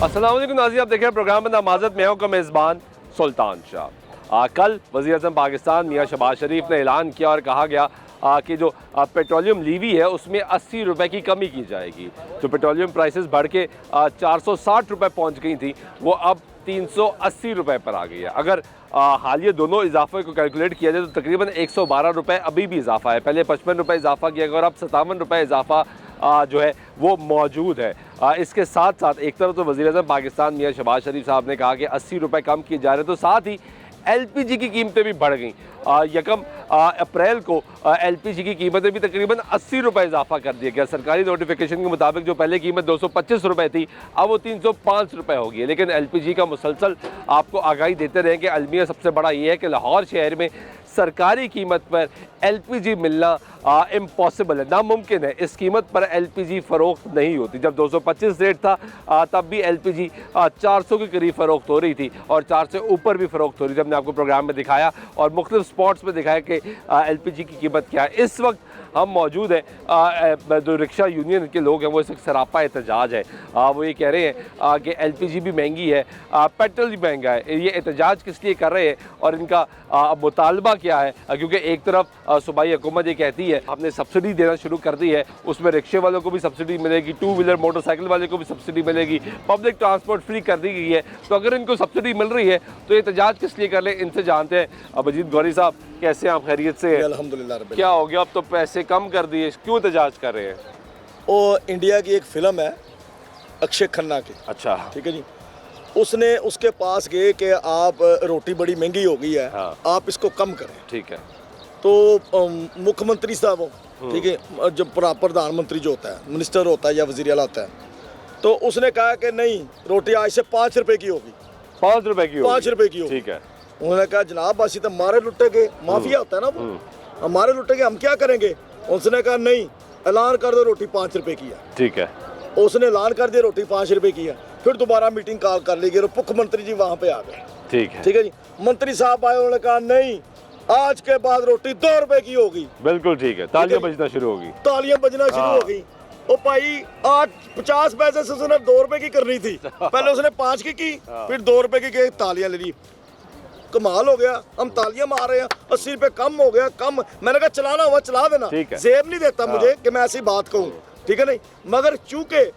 अस्सलाम वालेकुम नाज़रीन, आप देख रहे हैं प्रोग्राम बंदा माज़त में हूं का मेज़बान सुल्तान शाह। कल वज़ीर आज़म पाकिस्तान मियां शहबाज शरीफ ने ऐलान किया और कहा गया कि जो पेट्रोलियम लीवी है उसमें 80 रुपये की कमी की जाएगी। जो पेट्रोलियम प्राइसेस बढ़ के 460 रुपये पहुँच गई थी वो अब 380 रुपये पर आ गई है। अगर हालिया दोनों इजाफे को कैलकुलेट किया जाए तो तकरीबन 112 रुपये अभी भी इजाफा है। पहले 55 रुपये इजाफा किया गया और अब 57 रुपये इजाफा जो है वो मौजूद है। इसके साथ साथ एक तरफ तो वज़ीर-ए-आज़म पाकिस्तान मियां शहबाज शरीफ साहब ने कहा कि 80 रुपये कम किए जा रहे हैं, तो साथ ही LPG की कीमतें भी बढ़ गई। 1 अप्रैल को LPG की कीमतें भी तकरीबन 80 रुपये इजाफा कर दिया गया। सरकारी नोटिफिकेशन के मुताबिक जो पहले कीमत 225 रुपये थी अब वो 305 रुपये होगी। लेकिन LPG का मुसलसल आपको आगाही देते रहे कि अलमिया सबसे बड़ा ये है कि लाहौर शहर में सरकारी कीमत पर LPG मिलना इम्पॉसिबल है, नामुमकिन है। इस कीमत पर LPG फ़रोख्त नहीं होती। जब 225 रेट था तब भी LPG 400 के करीब फ़रोख्त हो रही थी और 4 से ऊपर भी फ़रोख्त हो रही थी। हमने आपको प्रोग्राम में दिखाया और मुख्तलिफ स्पॉट्स में दिखाया कि LPG की कीमत क्या है। इस वक्त हम मौजूद हैं, जो रिक्शा यूनियन के लोग हैं वो इस सरापा एहतजाज है। वो ये कह रहे हैं कि LPG भी महंगी है, पेट्रोल भी महंगा है। ये एहतजाज किस लिए कर रहे हैं और इनका मुतालबा क्या है? क्योंकि एक तरफ सूबाई हुकूमत ये कहती है हमने सब्सिडी देना शुरू कर दी है, उसमें रिक्शे वालों को भी सब्सिडी मिलेगी, 2 व्हीलर मोटरसाइकिल वाले को भी सब्सिडी मिलेगी, पब्लिक ट्रांसपोर्ट फ्री कर दी गई है। तो अगर इनको सब्सिडी मिल रही है तो एहतजाज किस लिए कर ले, इनसे जानते हैं। अजीत गौरी साहब, कैसे हैं आप? खैरियत से? अल्हम्दुलिल्लाह। क्या हो गया, अब तो पैसे कम कर दिए, क्यों एहतजाज कर रहे हैं? वो इंडिया की एक फिल्म है अक्षय खन्ना की। अच्छा, ठीक है जी। उसने उसके पास गए कि आप रोटी बड़ी महंगी हो गई है, हाँ। आप इसको कम करें। ठीक है। तो मुख्यमंत्री साहब, ठीक है, जब प्रधानमंत्री जो होता है, मिनिस्टर होता है या वजीर आला होता है, तो उसने कहा कि नहीं, रोटी आज से 5 रुपए की होगी। 5 रुपए की? 5 रुपए की होगी। ठीक है। उन्होंने कहा जनाब असी तो हमारे लुटेंगे, माफिया होता है ना वो, हमारे लुटेंगे, हम क्या करेंगे? उसने कहा नहीं, ऐलान कर दो रोटी 5 रुपए की है। ठीक है। उसने ऐलान कर दिया रोटी 5 रुपए की है। फिर दोबारा मीटिंग कॉल कर ली गई और मुख्यमंत्री जी वहाँ पे आ गए। ठीक है। ठीक है जी। मंत्री साहब आए, उन्होंने कहा नहीं, आज के बाद रोटी 2 रुपए की होगी। बिल्कुल ठीक है। तालियां बजना शुरू होगी। तालियां बजना शुरू हो गई। ओ भाई 50 पैसे से उसने 2 रुपए की करनी थी, पहले उसने 5 की फिर 2 रुपए की तालियां ले ली। कमाल हो गया, हम तालियां मार रहे हैं, 80 रुपए कम हो गया, कम। मैंने कहा चलाना हुआ चला देना, जेब नहीं देता मुझे कि मैं ऐसी बात कहूँ, ठीक है नहीं। मगर चूंकि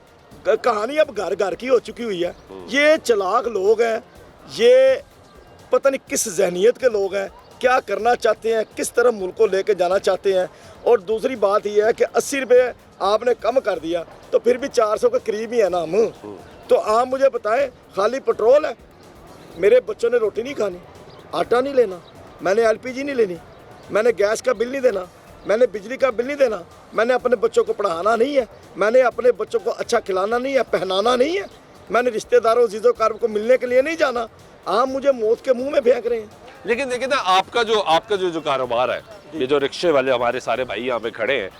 कहानी अब घर घर की हो चुकी हुई है, ये चालाक लोग हैं, ये पता नहीं किस जहनीत के लोग हैं, क्या करना चाहते हैं, किस तरह मुल्क को लेके जाना चाहते हैं। और दूसरी बात यह है कि 80 रुपये आपने कम कर दिया तो फिर भी 400 के करीब ही है ना हम। तो आप मुझे बताएं, खाली पेट्रोल है, मेरे बच्चों ने रोटी नहीं खानी, आटा नहीं लेना, मैंने LPG नहीं लेनी, मैंने गैस का बिल नहीं देना, मैंने बिजली का बिल नहीं देना, मैंने अपने बच्चों को पढ़ाना नहीं है, मैंने अपने बच्चों को अच्छा खिलाना नहीं है, पहनाना नहीं है, मैंने रिश्तेदारों अजीज़ों कारब को मिलने के लिए नहीं जाना। आप मुझे मौत के मुंह में फेंक रहे हैं। लेकिन देखिए ना, आपका जो कारोबार है, ये जो रिक्शे वाले हमारे सारे भाई यहाँ पे खड़े हैं,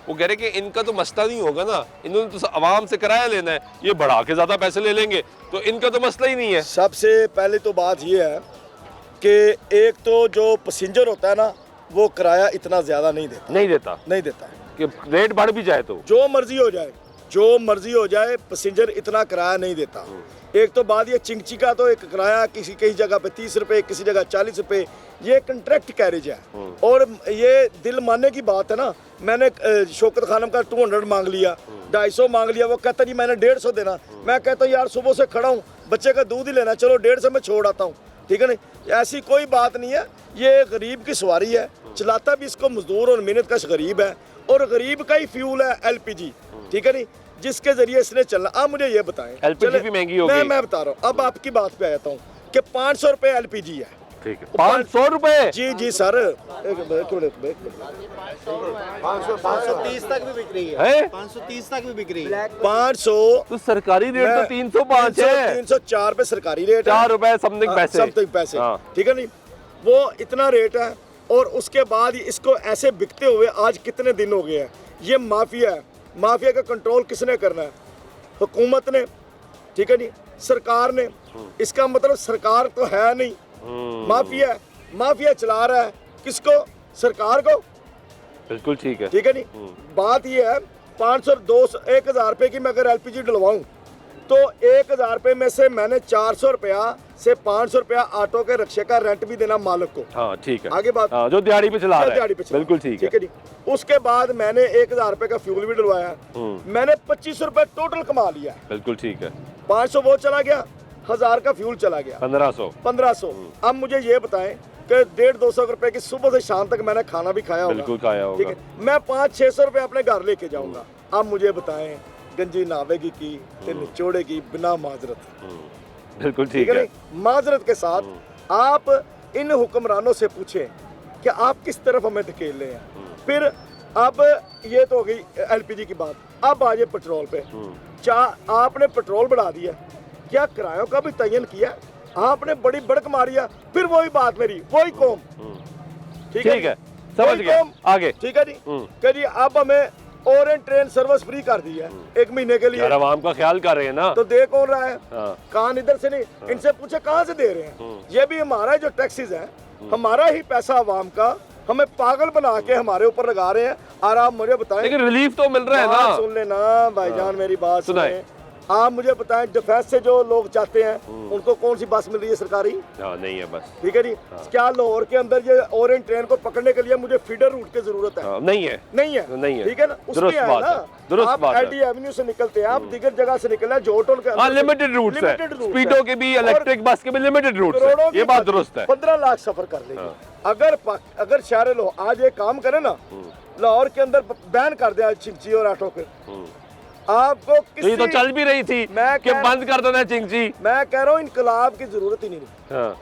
वो कह रहे कि इनका तो मसला नहीं होगा ना, इन्होंने तो आवाम से किराया लेना है, ये बढ़ा के ज़्यादा पैसे ले लेंगे तो इनका तो मसला ही नहीं है। सबसे पहले तो बात ये है कि एक तो जो पैसेंजर होता है ना, वो किराया इतना ज़्यादा नहीं देता कि रेट बढ़ भी जाए तो जो मर्जी हो जाए, पैसेंजर इतना किराया नहीं देता। एक तो बात ये, चिंगची का तो एक किराया किसी जगह पे 30 रुपये, किसी जगह 40 रुपये, ये कंट्रैक्ट कैरेज है। और ये दिल मानने की बात है ना, मैंने शौकत खानम का 200 मांग लिया, 250 मांग लिया, वो कहता जी मैंने 150 देना। मैं कहता हूँ यार सुबह से खड़ा हूँ, बच्चे का दूध ही लेना, चलो 150 में छोड़ आता हूँ, ठीक है नहीं। ऐसी कोई बात नहीं है, ये गरीब की सवारी है, चलाता भी इसको मजदूर और मेहनत कश गरीब है, और गरीब का ही फ्यूल है LPG, ठीक है नहीं, जिसके जरिए इसने चलना। आप मुझे ये बताएं, LPG भी महंगी हो गई। मैं बता रहा हूँ, अब आपकी बात पे आ जाता हूँ कि 500 रुपये LPG है। ठीक है, 500 रुपये? जी सर, 530 तक भी बिक रही है, 530 तक भी बिक रही है। 500 तो सरकारी रेट तो 305 है। 304 पे सरकारी रेट, 4 रुपए समथिंग पैसे। ठीक है नहीं, वो इतना रेट है। और उसके बाद इसको ऐसे बिकते हुए आज कितने दिन हो गए हैं। ये माफिया है, माफिया का कंट्रोल किसने करना है? हुकूमत ने, ठीक है नहीं, सरकार ने। इसका मतलब सरकार तो है नहीं, माफिया, माफिया चला रहा है किसको? सरकार को। बिल्कुल ठीक है नहीं। बात ये है 500 200 1000 रुपए की मैं अगर LPG डलवाऊं तो 1000 रुपये में से मैंने 400 रुपया से 500 रुपया ऑटो के रिक्शे का रेंट भी देना मालिक को। हाँ ठीक है, आगे बात। हाँ, जो दिहाड़ी पे चला रहा है, दिहाड़ी पे चला। बिल्कुल ठीक है जी। उसके बाद मैंने 1000 रुपये का फ्यूल भी डलवाया, मैंने 2500 रुपये टोटल कमा लिया। बिल्कुल ठीक है। 500 वो चला गया, 1000 का फ्यूल चला गया, 1500। अब मुझे ये बताएं कि 150-200 रुपए की सुबह से शाम तक मैंने खाना भी खाया होगा, बिल्कुल खाया होगा। ठीक है, मैं 500-600 रुपए अपने घर लेके जाऊंगा। अब मुझे बताएं गंजी नावेगी की ते निचोड़ेगी बिना माजरत। बिल्कुल ठीक है। माजरत के साथ आप इन हुक्मरानों से पूछें कि आप किस तरफ हमें धकेल रहे हैं। फिर अब ये तो हो गई एलपीजी की बात। अब आ जाए पेट्रोल पे। आपने पेट्रोल बढ़ा दिया, क्या किरायों का भी तयन किया? आपने बड़ी बड़क मारिया। फिर वही बात मेरी, वही कौम। ठीक है, समझ गया। आगे ठीक है जी, कि जी अब हमें ओरेंट ट्रेन सर्विस फ्री कर दी है 1 महीने के लिए। यार आवाम का ख्याल कर रहे हैं ना, तो दे कौन रहा है? हाँ। कान इधर से नहीं, इनसे पूछे कहाँ से दे रहे हैं। ये भी हमारा जो टैक्सेस है, हमारा ही पैसा आवाम का, हमें पागल बना के हमारे ऊपर लगा रहे हैं। और आप मुझे बताएं, लेकिन रिलीफ तो मिल रहा है ना। सुन लेना भाईजान, मेरी बात सुनाएं। आप मुझे बताएं, डिफेंस से जो लोग जाते हैं उनको कौन सी बस मिल रही है सरकारी? नहीं है बस। ठीक है जी। क्या लाहौर के अंदर ये ओरेंट ट्रेन को पकड़ने के लिए मुझे फीडर रूट की जरूरत है? नहीं है, नहीं है, नहीं है। ठीक है ना, उसमें है ना। आप एलडी एवेन्यू से निकलते हैं, आप दिगर जगह से निकलना है, जोटोल के अंदर लिमिटेड रूट्स है, स्पीडो के भी, इलेक्ट्रिक बस के भी लिमिटेड रूट्स है। ये बात दुरुस्त है। 15 लाख सफर कर लेंगे। अगर शहर लो आज एक काम करे ना, लाहौर के अंदर बैन कर दिया चिंची और ऑटो के, आपको किसी, ये तो चल भी रही थी कि बंद कर देना चिंची। मैं कह रहा हूँ इनकलाब की जरूरत ही नहीं।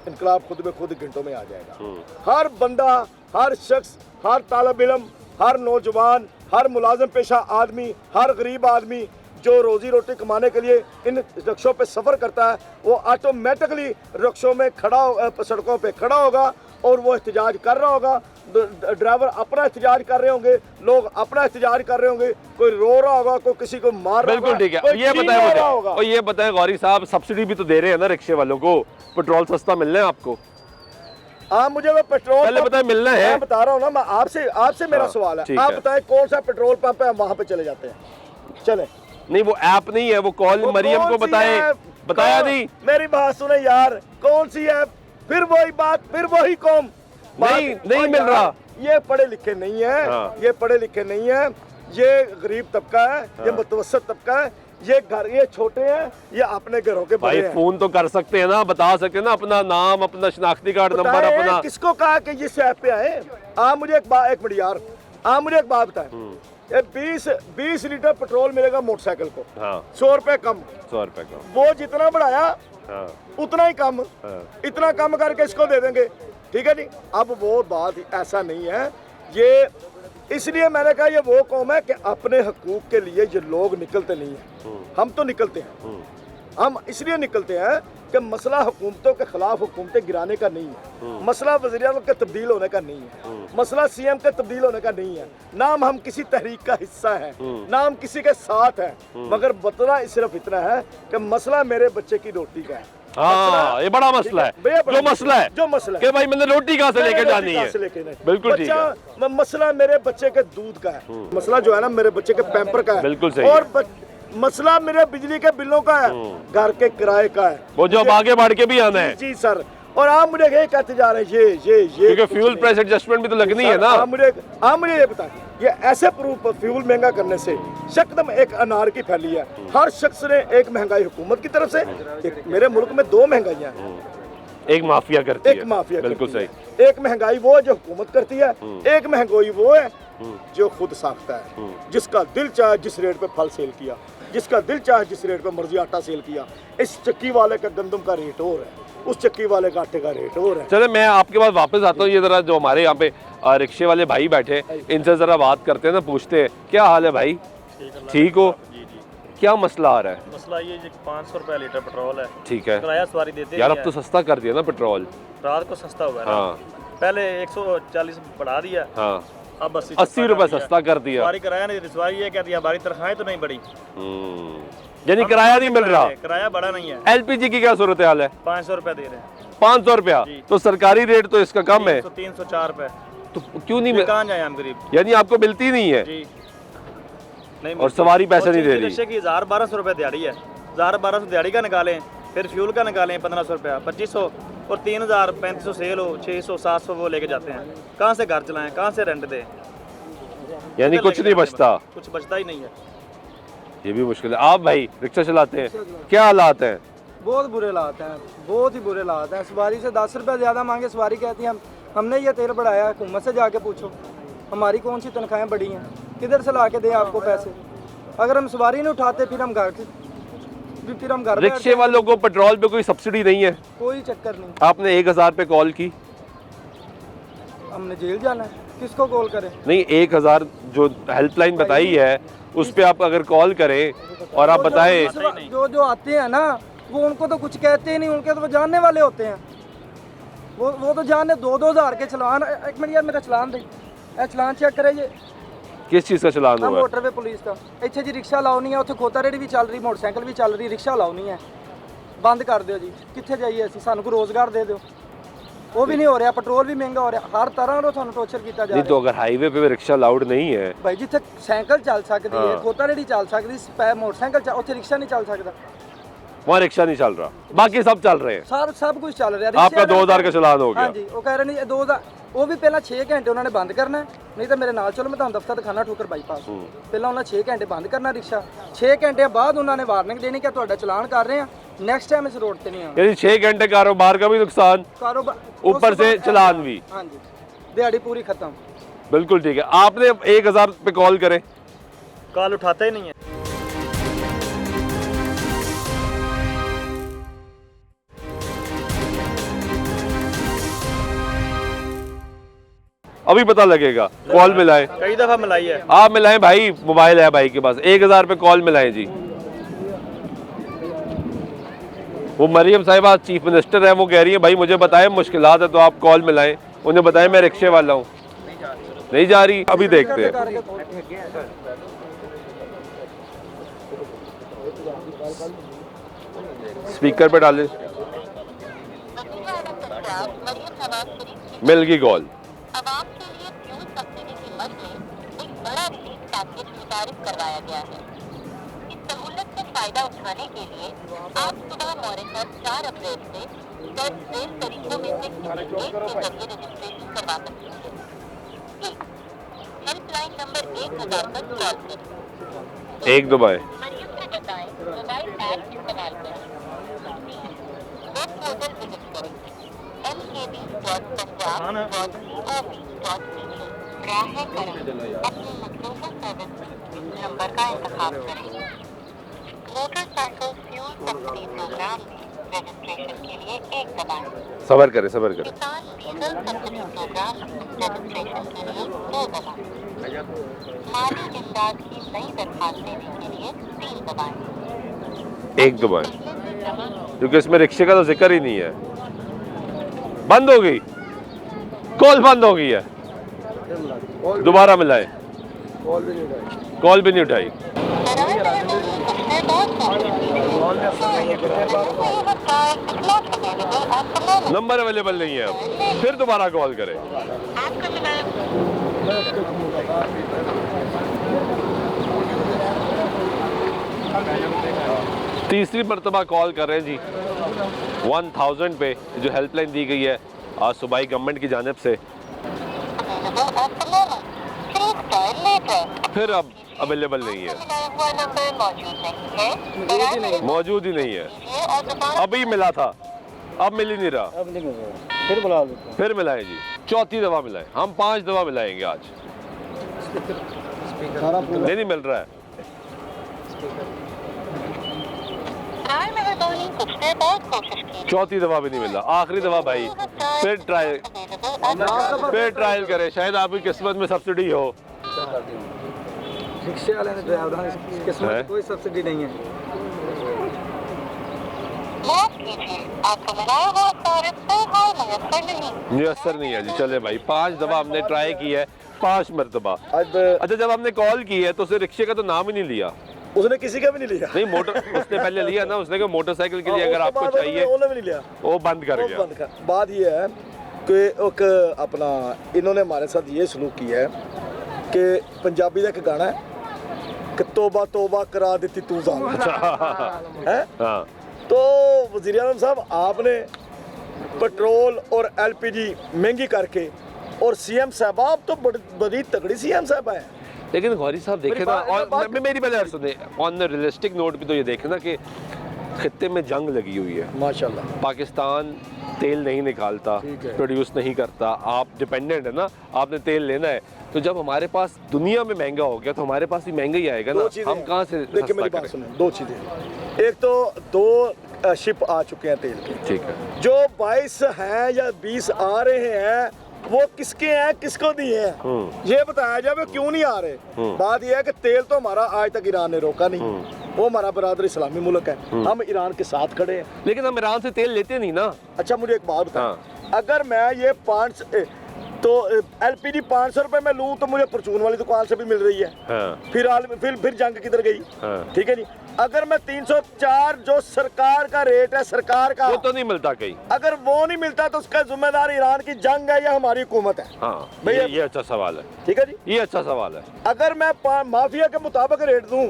इनकलाब खुद में खुद घंटों में आ जाएगा। हर बंदा, हर शख्स, हर तालिब इल्म, हर नौजवान, हर मुलाजिम पेशा आदमी, हर गरीब आदमी जो रोजी रोटी कमाने के लिए इन रिक्शों पे सफ़र करता है, वो ऑटोमेटिकली रिक्शों में सड़कों पे खड़ा होगा और वो एहतजाज कर रहा होगा। ड्राइवर अपना एहतजाज कर रहे होंगे, लोग अपना एहतजाज कर रहे होंगे, कोई रो रहा होगा, कोई किसी को मार रहा होगा। बिल्कुल ठीक है। ये बताएं मुझे, और ये बताएं गौरी साहब, सब्सिडी भी तो दे रहे हैं ना रिक्शे वालों को, पेट्रोल सस्ता मिलना है आपको? आप मुझे वो पेट्रोल पहले बताएं मिलना है। मैं बता रहा हूँ ना, मैं आपसे मेरा सवाल है, आप बताएं कौन सा पेट्रोल पंप है वहाँ पे चले जाते हैं? चले नहीं, वो ऐप नहीं है, वो कॉल मरियम को बताया नहीं। मेरी बात सुने यार, कौन सी ऐप? फिर वही बात, फिर वही कौम। नहीं मिल रहा। ये पढ़े लिखे नहीं है, ये पढ़े लिखे नहीं है, ये गरीब तबका है, ये मुतवसत तबका है, ये घर, ये छोटे हैं, ये अपने घरों के बड़े हैं। फोन तो कर सकते हैं ना, बता सकते हैं ना अपना नाम, अपना शनाख्ती कार्ड नंबर, अपना। किसको कहा कि इस ऐप पे आए? आप मुझे एक मिनट यार, आप मुझे एक बात बताएं, 20 लीटर पेट्रोल मिलेगा मोटरसाइकिल को, 100 रुपए कम। 100 रुपए कम। वो जितना बढ़ाया उतना ही कम, इतना कम करके इसको दे देंगे। ठीक है जी। अब वो बात ऐसा नहीं है, ये इसलिए मैंने कहा ये वो कौम है कि अपने हकूक के लिए ये लोग निकलते नहीं हैं। हम तो निकलते हैं, हम इसलिए निकलते हैं कि मसला हुकूमतों के खिलाफ हुकूमतें गिराने का नहीं है, मसला वज़ीर-ए-आज़म के तब्दील होने का नहीं है, मसला सीएम के तब्दील होने का नहीं है, नाम हम किसी तहरीक का हिस्सा है, नाम किसी के साथ है, मगर बतना सिर्फ इतना है कि मसला मेरे बच्चे की रोटी का है। हाँ, ये बड़ा मसला है, जो मसला है कि भाई मैंने रोटी कहाँ से लेके जानी है। बिल्कुल ठीक है। मसला मेरे बच्चे के दूध का है, मसला जो है ना मेरे बच्चे के पैम्पर का है। बिल्कुल सही। और मसला मेरे बिजली के बिलों का है, घर के किराए का है, वो जो आगे बढ़ के भी आना है। जी सर। और आप मुझे ये कहते जा रहे हैं ये क्योंकि फ्यूल प्राइस एडजस्टमेंट भी तो लगनी है ना। आप मुझे ये बताएं, ये ऐसे प्रूफ फ्यूल महंगा करने से एकदम एक अनारकी फैली है। हर शख्स ने एक महंगाई हुकूमत की तरफ से, मेरे मुल्क में 2 महंगाइयाँ हैं, एक माफिया करती है, एक माफिया बिल्कुल सही। एक महंगाई वो है जो हुकूमत करती है, एक महंगाई वो है जो खुद साखता है, जिसका दिल चाहे जिस रेट पे फल सेल किया, जिसका दिल चाहे जिस रेट पे मर्जी आटा सेल किया। इस चक्की वाले का गंदम का रेट और है, उस चक्की वाले का आटे का रेट और है। चले मैं आपके पास वापस आता हूँ। ये जरा जो हमारे यहाँ पे रिक्शे वाले भाई बैठे, इनसे जरा बात करते हैं ना, पूछते हैं क्या हाल है भाई, ठीक हो? क्या मसला आ रहा है? मसला ये 500 रुपए लीटर पेट्रोल है। ठीक है, किराया सवारी देते यार अब तो सस्ता कर दिया ना पेट्रोल, रात को सस्ता हुआ है ना। हाँ। पहले 140 बढ़ा दिया, हाँ, अब 80 रुपए सस्ता कर दिया। सवारी किराया नहीं, सवारी ये कहती है हमारी तनख्वाहें तो नहीं बढ़ी, यानी किराया नहीं मिल रहा, किराया बढ़ा नहीं है। एलपीजी की क्या सूरत हाल है? 500 रुपए दे रहे हैं। 500 रुपया, तो सरकारी रेट तो इसका कम है, 304 रुपए। तो क्यों नहीं? कहाँ जाए हम गरीब? यानी आपको मिलती नहीं है जी नहीं, और सवारी पैसे नहीं दे रही। रिक्शे की 1000-1200 रुपए दिहाड़ी है, 1200 दिहाड़ी का निकालें, फिर फ्यूल का निकालें 1500 रुपया, 2500 और 3000 3500 सेल हो, 600 700 वो लेके जाते हैं। कहाँ से घर चलाएं, कहाँ से रेंट दें? यानी कुछ नहीं बचता। कुछ बचता ही नहीं है। ये भी मुश्किल है। आप भाई रिक्शा चलाते हैं, क्या हालात हैं? बहुत बुरे हालात हैं, बहुत ही बुरे हालात हैं। सवारी से 10 रुपये ज़्यादा मांगे, सवारी कहती है हमने ये तेल बढ़ाया, हुकूमत से जाके पूछो हमारी कौन सी तनख्वाहें बढ़ी हैं, किधर से ला के दें आपको पैसे। अगर हम सवारी नहीं उठाते फिर हम घर रिक्शे वालों को पेट्रोल पे कोई सब्सिडी नहीं है? कोई चक्कर नहीं। आपने 1000 पे कॉल की? हमने जेल जाना है, किसको कॉल करें? नहीं, 1000 जो हेल्पलाइन बताई है उस पे आप अगर कॉल करें और आप बताएं। जो आते हैं ना वो उनको तो कुछ कहते ही नहीं, उनके तो वो जानने वाले होते हैं। वो तो जानने 2-2000 के चलान। एक मिनट यार मेरा चलान दे, चलान चेक करे। ये किस चीज़ का चलान हुआ? मोटरवे पुलिस का। ਇੱਥੇ जी रिक्शा लाओ नहीं है, उत्थे खोता रेडी भी चल रही, मोटरसाइकिल भी चल रही, रिक्शा लाओ नहीं है, बंद कर दियो जी। कितने जाइए ਅਸੀਂ, ਸਾਨੂੰ ਕੋਈ रोजगार दे दो। वो भी नहीं हो रहा, पेट्रोल भी महंगा हो रहा, हर तरह का ਤੁਹਾਨੂੰ टॉर्चर किया जा नहीं रहा। तो अगर हाईवे पे रिक्शा अलाउड नहीं है भाई जिथे साइकिल चल सकती है, खोता रेडी चल सकती है, मोटरसाइकिल उत्थे रिक्शा नहीं चल सकता। वहाँ रिक्शा नहीं चल रहा, बाकी सब चल रहे हैं। सब कुछ चल रहा है। आपका 2000 का चलान हो गया। हाँ जी, वो कह रहे नहीं 2000, वो भी पहला 6 घंटे उन्होंने बंद करना है, नहीं तो मेरे नाल चलो मैं ਤੁਹਾਨੂੰ दफ्तर दिखाना ठोकर बाईपास। पहला उन्होंने 6 घंटे बंद करना रिक्शा, 6 घंटे बाद उन्होंने वार्निंग देनी कि ਤੁਹਾਡਾ चलान कर रहे हैं, नेक्स्ट टाइम इस रोड पे नहीं आना। यानी 6 घंटे कारोबार का भी नुकसान, कारोबार ऊपर से चलान भी। हाँ जी, दिहाड़ी पूरी खत्म। बिल्कुल ठीक है। आपने 1000 पे कॉल करें, कॉल उठाता ही नहीं है। अभी पता लगेगा। कॉल मिलाएं, कई दफ़ा मिलाई है। आप मिलाएं भाई, मोबाइल है भाई के पास। 1000 पे कॉल मिलाएं जी। वो मरियम साहिबा चीफ मिनिस्टर है, वो कह रही है भाई मुझे बताएं मुश्किलात है तो आप कॉल मिलाएं। उन्हें बताएं मैं रिक्शे वाला हूँ। नहीं जा रही, अभी देखते हैं। स्पीकर पे डालें, मिल गई कॉल। आवाम के लिए फ्यूल सब्सिडी की मद में एक बड़ा रिलीफ पैकेज मुतारिफ करवाया गया है। इस सहूलत से फायदा उठाने के लिए आज सुबह मॉरिशस 4 अप्रैल से रेल तरीकों में से किसी एक के जरिए रजिस्ट्रेशन करवा सकते हैं। हेल्पलाइन नंबर 1000 पर कॉल करें। 1 दबाएं। मरीज से बताएं मोबाइल ऐप इस्तेमाल करें। वेब पोर्टल विजिट करें mkb.punjab.gov.in। राहें करें, अपने मतलूबा सर्विस नंबर का इंतखाब करें। मोटरसाइकिल फ्यूल सब्सिडी प्रोग्राम में रजिस्ट्रेशन के लिए 1 दबाएं। सबर करें, सबर करें। किसान डीजल सब्सिडी प्रोग्राम में रजिस्ट्रेशन के लिए 2 दबाएं। माली इमदाद की नई दरखास्त देने के लिए 3 दबाएं। 1 दबाएं, क्योंकि इसमें रिक्शे का तो जिक्र ही नहीं है। बंद हो गई कॉल, बंद हो गई है। दोबारा मिलाएं, कॉल भी नहीं उठाई। नंबर अवेलेबल नहीं है, अब फिर दोबारा कॉल करें। तीसरी मरतबा कॉल कर रहे हैं जी 1000 पे, जो हेल्पलाइन दी गई है आज सूबाई गवर्नमेंट की जानिब से। फिर अब अवेलेबल नहीं है, मौजूद ही नहीं है। अभी मिला था, अब मिल ही नहीं रहा। अब नहीं मिल रहा, फिर बुला लो। फिर मिलाएं जी, चौथी दफा मिलाएं। हम 5 दफा मिलाएंगे आज। नहीं मिल रहा है। चौथी दफा भी नहीं मिला, आखिरी दफा भाई। फिर ट्रायल करें, शायद आपकी किस्मत में सब्सिडी हो। रिक्शे वाले ने ड्राइवर किस्मत में कोई सब्सिडी नहीं है। मुयसर नहीं है जी। चले भाई, 5 दफा हमने ट्राई की है, 5 मरतबा। अच्छा, जब हमने कॉल की है तो उसे रिक्शे का तो नाम ही नहीं लिया। उसने किसी का भी नहीं लिया। नहीं, मोटर उसने पहले लिया ना, उसने कहा मोटरसाइकिल के लिए अगर आपको चाहिए, उन्होंने भी नहीं लिया, वो बंद कर गया। बात ये है कि एक अपना इन्होंने हमारे साथ ये सलूक किया है कि पंजाबी का एक गाना है कि तौबा तौबा करा देती तू जान है। हाँ तो वज़ीर आज़म साहब आपने पेट्रोल और एलपीजी महंगी करके, और सीएम साहब आप तो बड़ी तगड़ी सीएम साहब है। लेकिन गौरी साहब देखे ना, और मेरी पहले सुने ऑन रियलिस्टिक नोट भी तो ये देखे ना कि खित्ते में जंग लगी हुई है। माशाल्लाह। पाकिस्तान तेल नहीं निकालता, प्रोड्यूस नहीं करता, आप डिपेंडेंट है ना, आपने तेल लेना है। तो जब हमारे पास दुनिया में महंगा हो गया तो हमारे पास भी महंगा ही आएगा ना, हम कहाँ से देखिए मेरी बात सुनो, दो चीज़ें। एक तो 2 शिप आ चुके हैं तेल के, ठीक है। जो 22 हैं या 20 आ रहे हैं वो किसके हैं, किसको दिए हैं, ये बताया जाए वो क्यों नहीं आ रहे। बात यह है कि तेल तो हमारा आज तक ईरान ने रोका नहीं, वो हमारा बरादर इस्लामी मुल्क है, हम ईरान के साथ खड़े हैं। लेकिन हम ईरान से तेल लेते नहीं ना। अच्छा मुझे एक बात बताओ, अगर मैं ये 5 तो एलपीजी 500 रुपए में लूँ तो मुझे परचून वाली दुकान से भी मिल रही है। फिर जंग किधर गई। ठीक है जी। अगर मैं 304 जो सरकार का रेट है, सरकार का, वो तो नहीं मिलता कहीं। अगर वो नहीं मिलता तो उसका जिम्मेदार ईरान की जंग है या हमारी हुकूमत है। हाँ, भैया ये अच्छा सवाल है। ठीक है जी, ये अच्छा सवाल है। अगर मैं माफिया के मुताबिक रेट दूं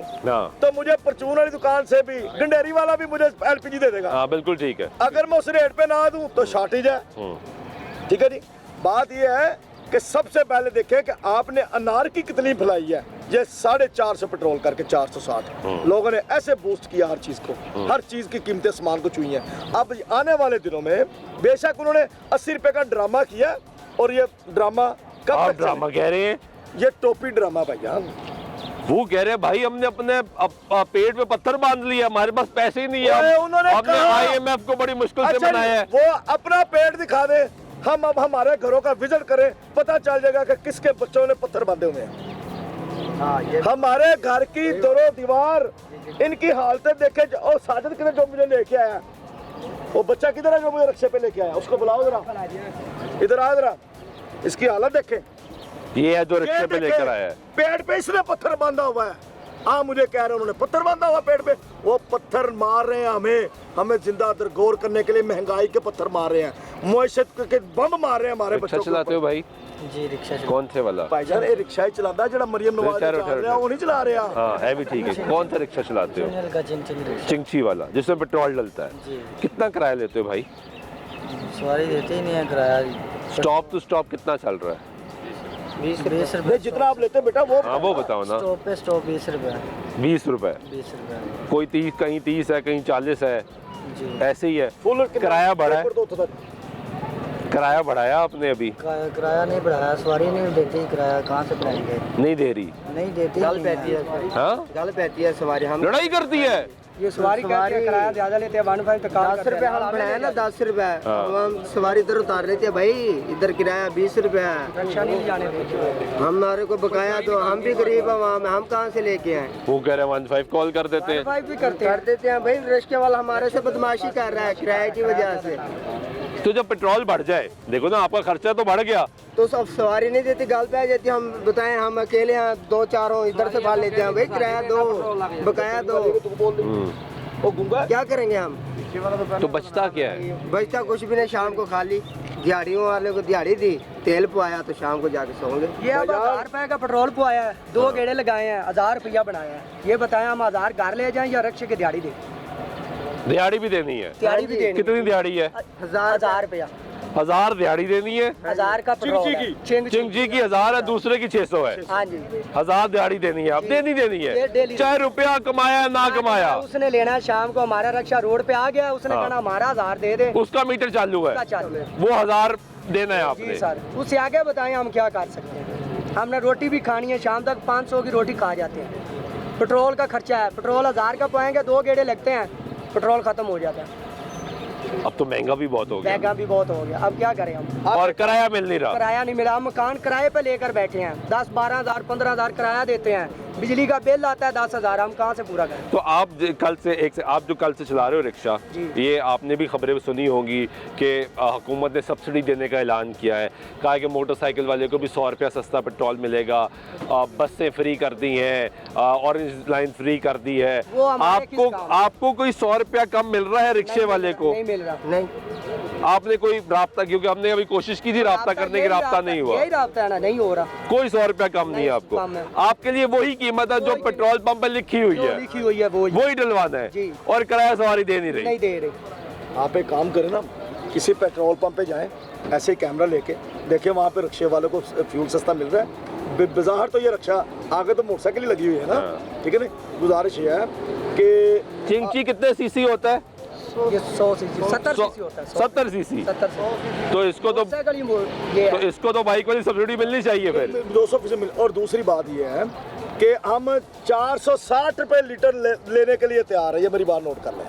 तो मुझे परचून वाली दुकान से भी गंडेरी वाला भी मुझे एलपीजी दे देगा। हाँ बिल्कुल ठीक है। अगर मैं उस रेट पे ना दूं तो शॉर्टेज है। ठीक है जी। बात यह है कि सबसे पहले देखें कि आपने अनार की कितनी फैलाई है। ये 450 पेट्रोल करके 460 लोगों ने ऐसे बूस्ट किया हर चीज को, हर चीज की कीमतें सामान को छुई हैं। अब आने वाले दिनों में बेशक उन्होंने 80 रुपए का ड्रामा किया, और ये ड्रामा कब आप तक ड्रामा कह रहे हैं? ये टोपी ड्रामा भैया। वो कह रहे हैं भाई हमने अपने पेट पे पत्थर बांध लिया, हमारे पास पैसे ही नहीं है, उन्होंने हमने IMF को बड़ी मुश्किल से बनाया है। वो अपना पेट दिखा दे, हम अब हमारे घरों का विजिट करें, पता चल जाएगा कि किसके बच्चों ने पत्थर बांधे हुए हैं। हमारे घर की दरो दीवार, इनकी हालतें देखे। और साजिद किधर जो मुझे लेके आया, वो बच्चा किधर है जो मुझे रिक्शे पे लेके आया, उसको बुलाओ जरा, इधर आ जरा, इसकी हालत देखे। ये है जो रिक्शे पे लेकर आया है। पेट पे इसने पत्थर बांधा हुआ है। हाँ मुझे कह रहे हैं उन्होंने पत्थर बांधा हुआ पेट पे। वो पत्थर मार रहे हैं हमें जिंदा दरगोर करने के लिए, महंगाई के पत्थर मार रहे हैं, मुआशरत के बम मार रहे हैं हमारे बच्चों को। रिक्शा चलाते हो भाई? जी रिक्शा कौन से वाला? भाईजान ये रिक्शा ही चलाता है जरा मरियम नवाज चला रहा है, वो नहीं चला रहे हैं। हाँ है भी ठीक है। कौन सा रिक्शा चलाते हो? चिंची वाला जिसमें पेट्रोल डलता है। कितना किराया लेते हो भाई? सवारी देते ही नहीं है किराया। स्टॉप टू स्टॉप कितना चल रहा है? 20 रुपए। जितना आप लेते हैं बेटा वो हाँ वो बताओ ना। स्टॉप पे स्टॉप 20 रुपए। 20 रुपए। 20 रुपए। कोई 30, कहीं 30 है, कहीं 40 है, जी ऐसे ही है। फुल किराया बढ़ा है? किराया बढ़ाया आपने अभी? किराया नहीं बढ़ाया, सवारी नहीं देती, किराया कहाँ से बढ़ाएंगे? नहीं दे रही? नहीं देती। गल पैती है। हाँ गल पैती है सवारी। हम लड़ाई करती है। ये सवारी कहती है किराया ज्यादा लेते हैं, 15 पे काम 10 रुपए हम बढ़ाया ना, 10 रुपए। हम सवारी इधर उतार लेते हैं भाई, इधर किराया 20 रुपए है। रक्षा नहीं जाने देते। हमारे को बकाया तो हम भी गरीब है, वहाँ में हम कहाँ से लेके आए? वो कह रहे हैं 15 कॉल कर देते हैं। 15 भी करते कर देते हैं भाई, रिक्शे वाला हमारे से बदमाशी कर रहा है किराए की वजह से। तो जब पेट्रोल बढ़ जाए, देखो ना आपका खर्चा तो बढ़ गया, तो सब सवारी नहीं देती, गाल पे आ जाती। हम बताएं हम अकेले हैं, 2-4 हो इधर से भाग लेते हैं भाई, किराया दो, बकाया दो। वो गुंगा क्या करेंगे हम? तो बचता क्या है? बचता कुछ भी नहीं। शाम को खाली दिहाड़ियों वाले को दिहाड़ी दी, तेल पुआया तो शाम को जाके सोंगे। ये अब 1000 रुपए का पेट्रोल पुआया है, 2 गेड़े लगाए हैं, 1000 रुपया बनाया है। ये बताएं हम 1000 घर ले जाएं या रिक्शे की दिहाड़ी दें? दिहाड़ी भी देनी है? दिहाड़ी भी देनी। कितनी दिहाड़ी है? 1000 रुपया। 1000 दिहाड़ी देनी है? 1000 का पेट्रोल है। चिंगजी की 1000 है, दूसरे की 600 है। हाँ जी 1000 दिहाड़ी देनी है, अब देनी ये है, डेली। चाहे रुपया कमाया ना कमाया। उसने लेना है, शाम को हमारा रिक्शा रोड पे आ गया, उसने कहना हमारा 1000 दे दे, उसका मीटर चालू है, उसका चालू है। वो 1000 देना है जी आपने। सर, उससे आगे बताएं हम क्या कर सकते हैं? हमने रोटी भी खानी है, शाम तक 500 की रोटी खा जाते हैं। पेट्रोल का खर्चा है, पेट्रोल 1000 का पाएंगे, 2 गेड़े लगते हैं, पेट्रोल खत्म हो जाता है। अब तो महंगा भी बहुत हो गया। महंगा भी बहुत हो गया, अब क्या करें हम? और किराया मिल नहीं रहा। किराया नहीं मिला, हम मकान किराए पे लेकर बैठे हैं, 10-12 हज़ार 15 हज़ार किराया देते हैं, बिजली का बिल आता है 10 हज़ार, हम कहाँ से पूरा करें? तो आप आप जो कल से चला रहे हो रिक्शा, ये आपने भी खबरें सुनी होंगी कि हुकूमत ने सब्सिडी देने का ऐलान किया है, कहा है कि मोटरसाइकिल वाले को भी 100 रुपया सस्ता पेट्रोल मिलेगा, बसें फ्री कर दी हैं, ऑरेंज लाइन फ्री कर दी है। वो हमारे किस काम? आपको कोई 100 रुपया कम मिल रहा है रिक्शे वाले को? नहीं मिल रहा। नहीं आपने कोई राब्ता, क्योंकि हमने अभी कोशिश की थी राब्ता करने की, राब्ता नहीं हुआ, यही राब्ता है ना, नहीं हो रहा, कोई 100 रुपया कम नहीं है आपको। कम है। आपके लिए वही कीमत है जो पेट्रोल पंप पर लिखी हुई है, लिखी हुई है वही डलवाना है, जी। और किराया सवारी दे नहीं रही। नहीं दे रही। आप एक काम करें ना, किसी पेट्रोल पंप पे जाएं, ऐसे ही कैमरा लेके देखिए वहाँ पे रिक्शे वालों को फ्यूल सस्ता मिल रहा है। बाजार तो ये रक्षा आगे तो मोटरसाइकिल ही लगी हुई है ना, ठीक है ना। गुजारिश ये है कि चिंची कितने सीसी होता है? ये 100 सीसी 70 सीसी होता है, 70 सीसी। 70 सीसी। तो इसको तो मोटरसाइकिल ये तो है। इसको तो बाइक वाली सब्सिडी मिलनी चाहिए फिर। 200% मिल। और दूसरी बात ये है कि हम 460 रुपए लीटर लेने के लिए तैयार है। ये मेरी बात नोट कर लें।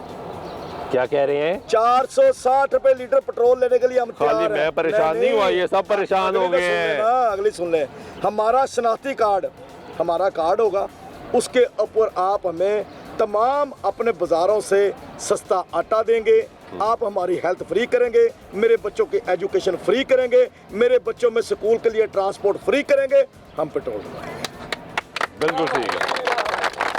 क्या कह रहे हैं? 460 रुपए लीटर पेट्रोल लेने के लिए हम तैयार खाली हैं। मैं परेशान नहीं हुआ, ये सब परेशान हो गए हैं। अगली सुन ले, हमारा शनाख्ती कार्ड, हमारा कार्ड होगा, उसके ऊपर आप हमें तमाम अपने बाजारों से सस्ता आटा देंगे, आप हमारी हेल्थ फ्री करेंगे, मेरे बच्चों की एजुकेशन फ्री करेंगे, मेरे बच्चों में स्कूल के लिए ट्रांसपोर्ट फ्री करेंगे, हम पेट्रोल डलवाएंगे। बिल्कुल ठीक है,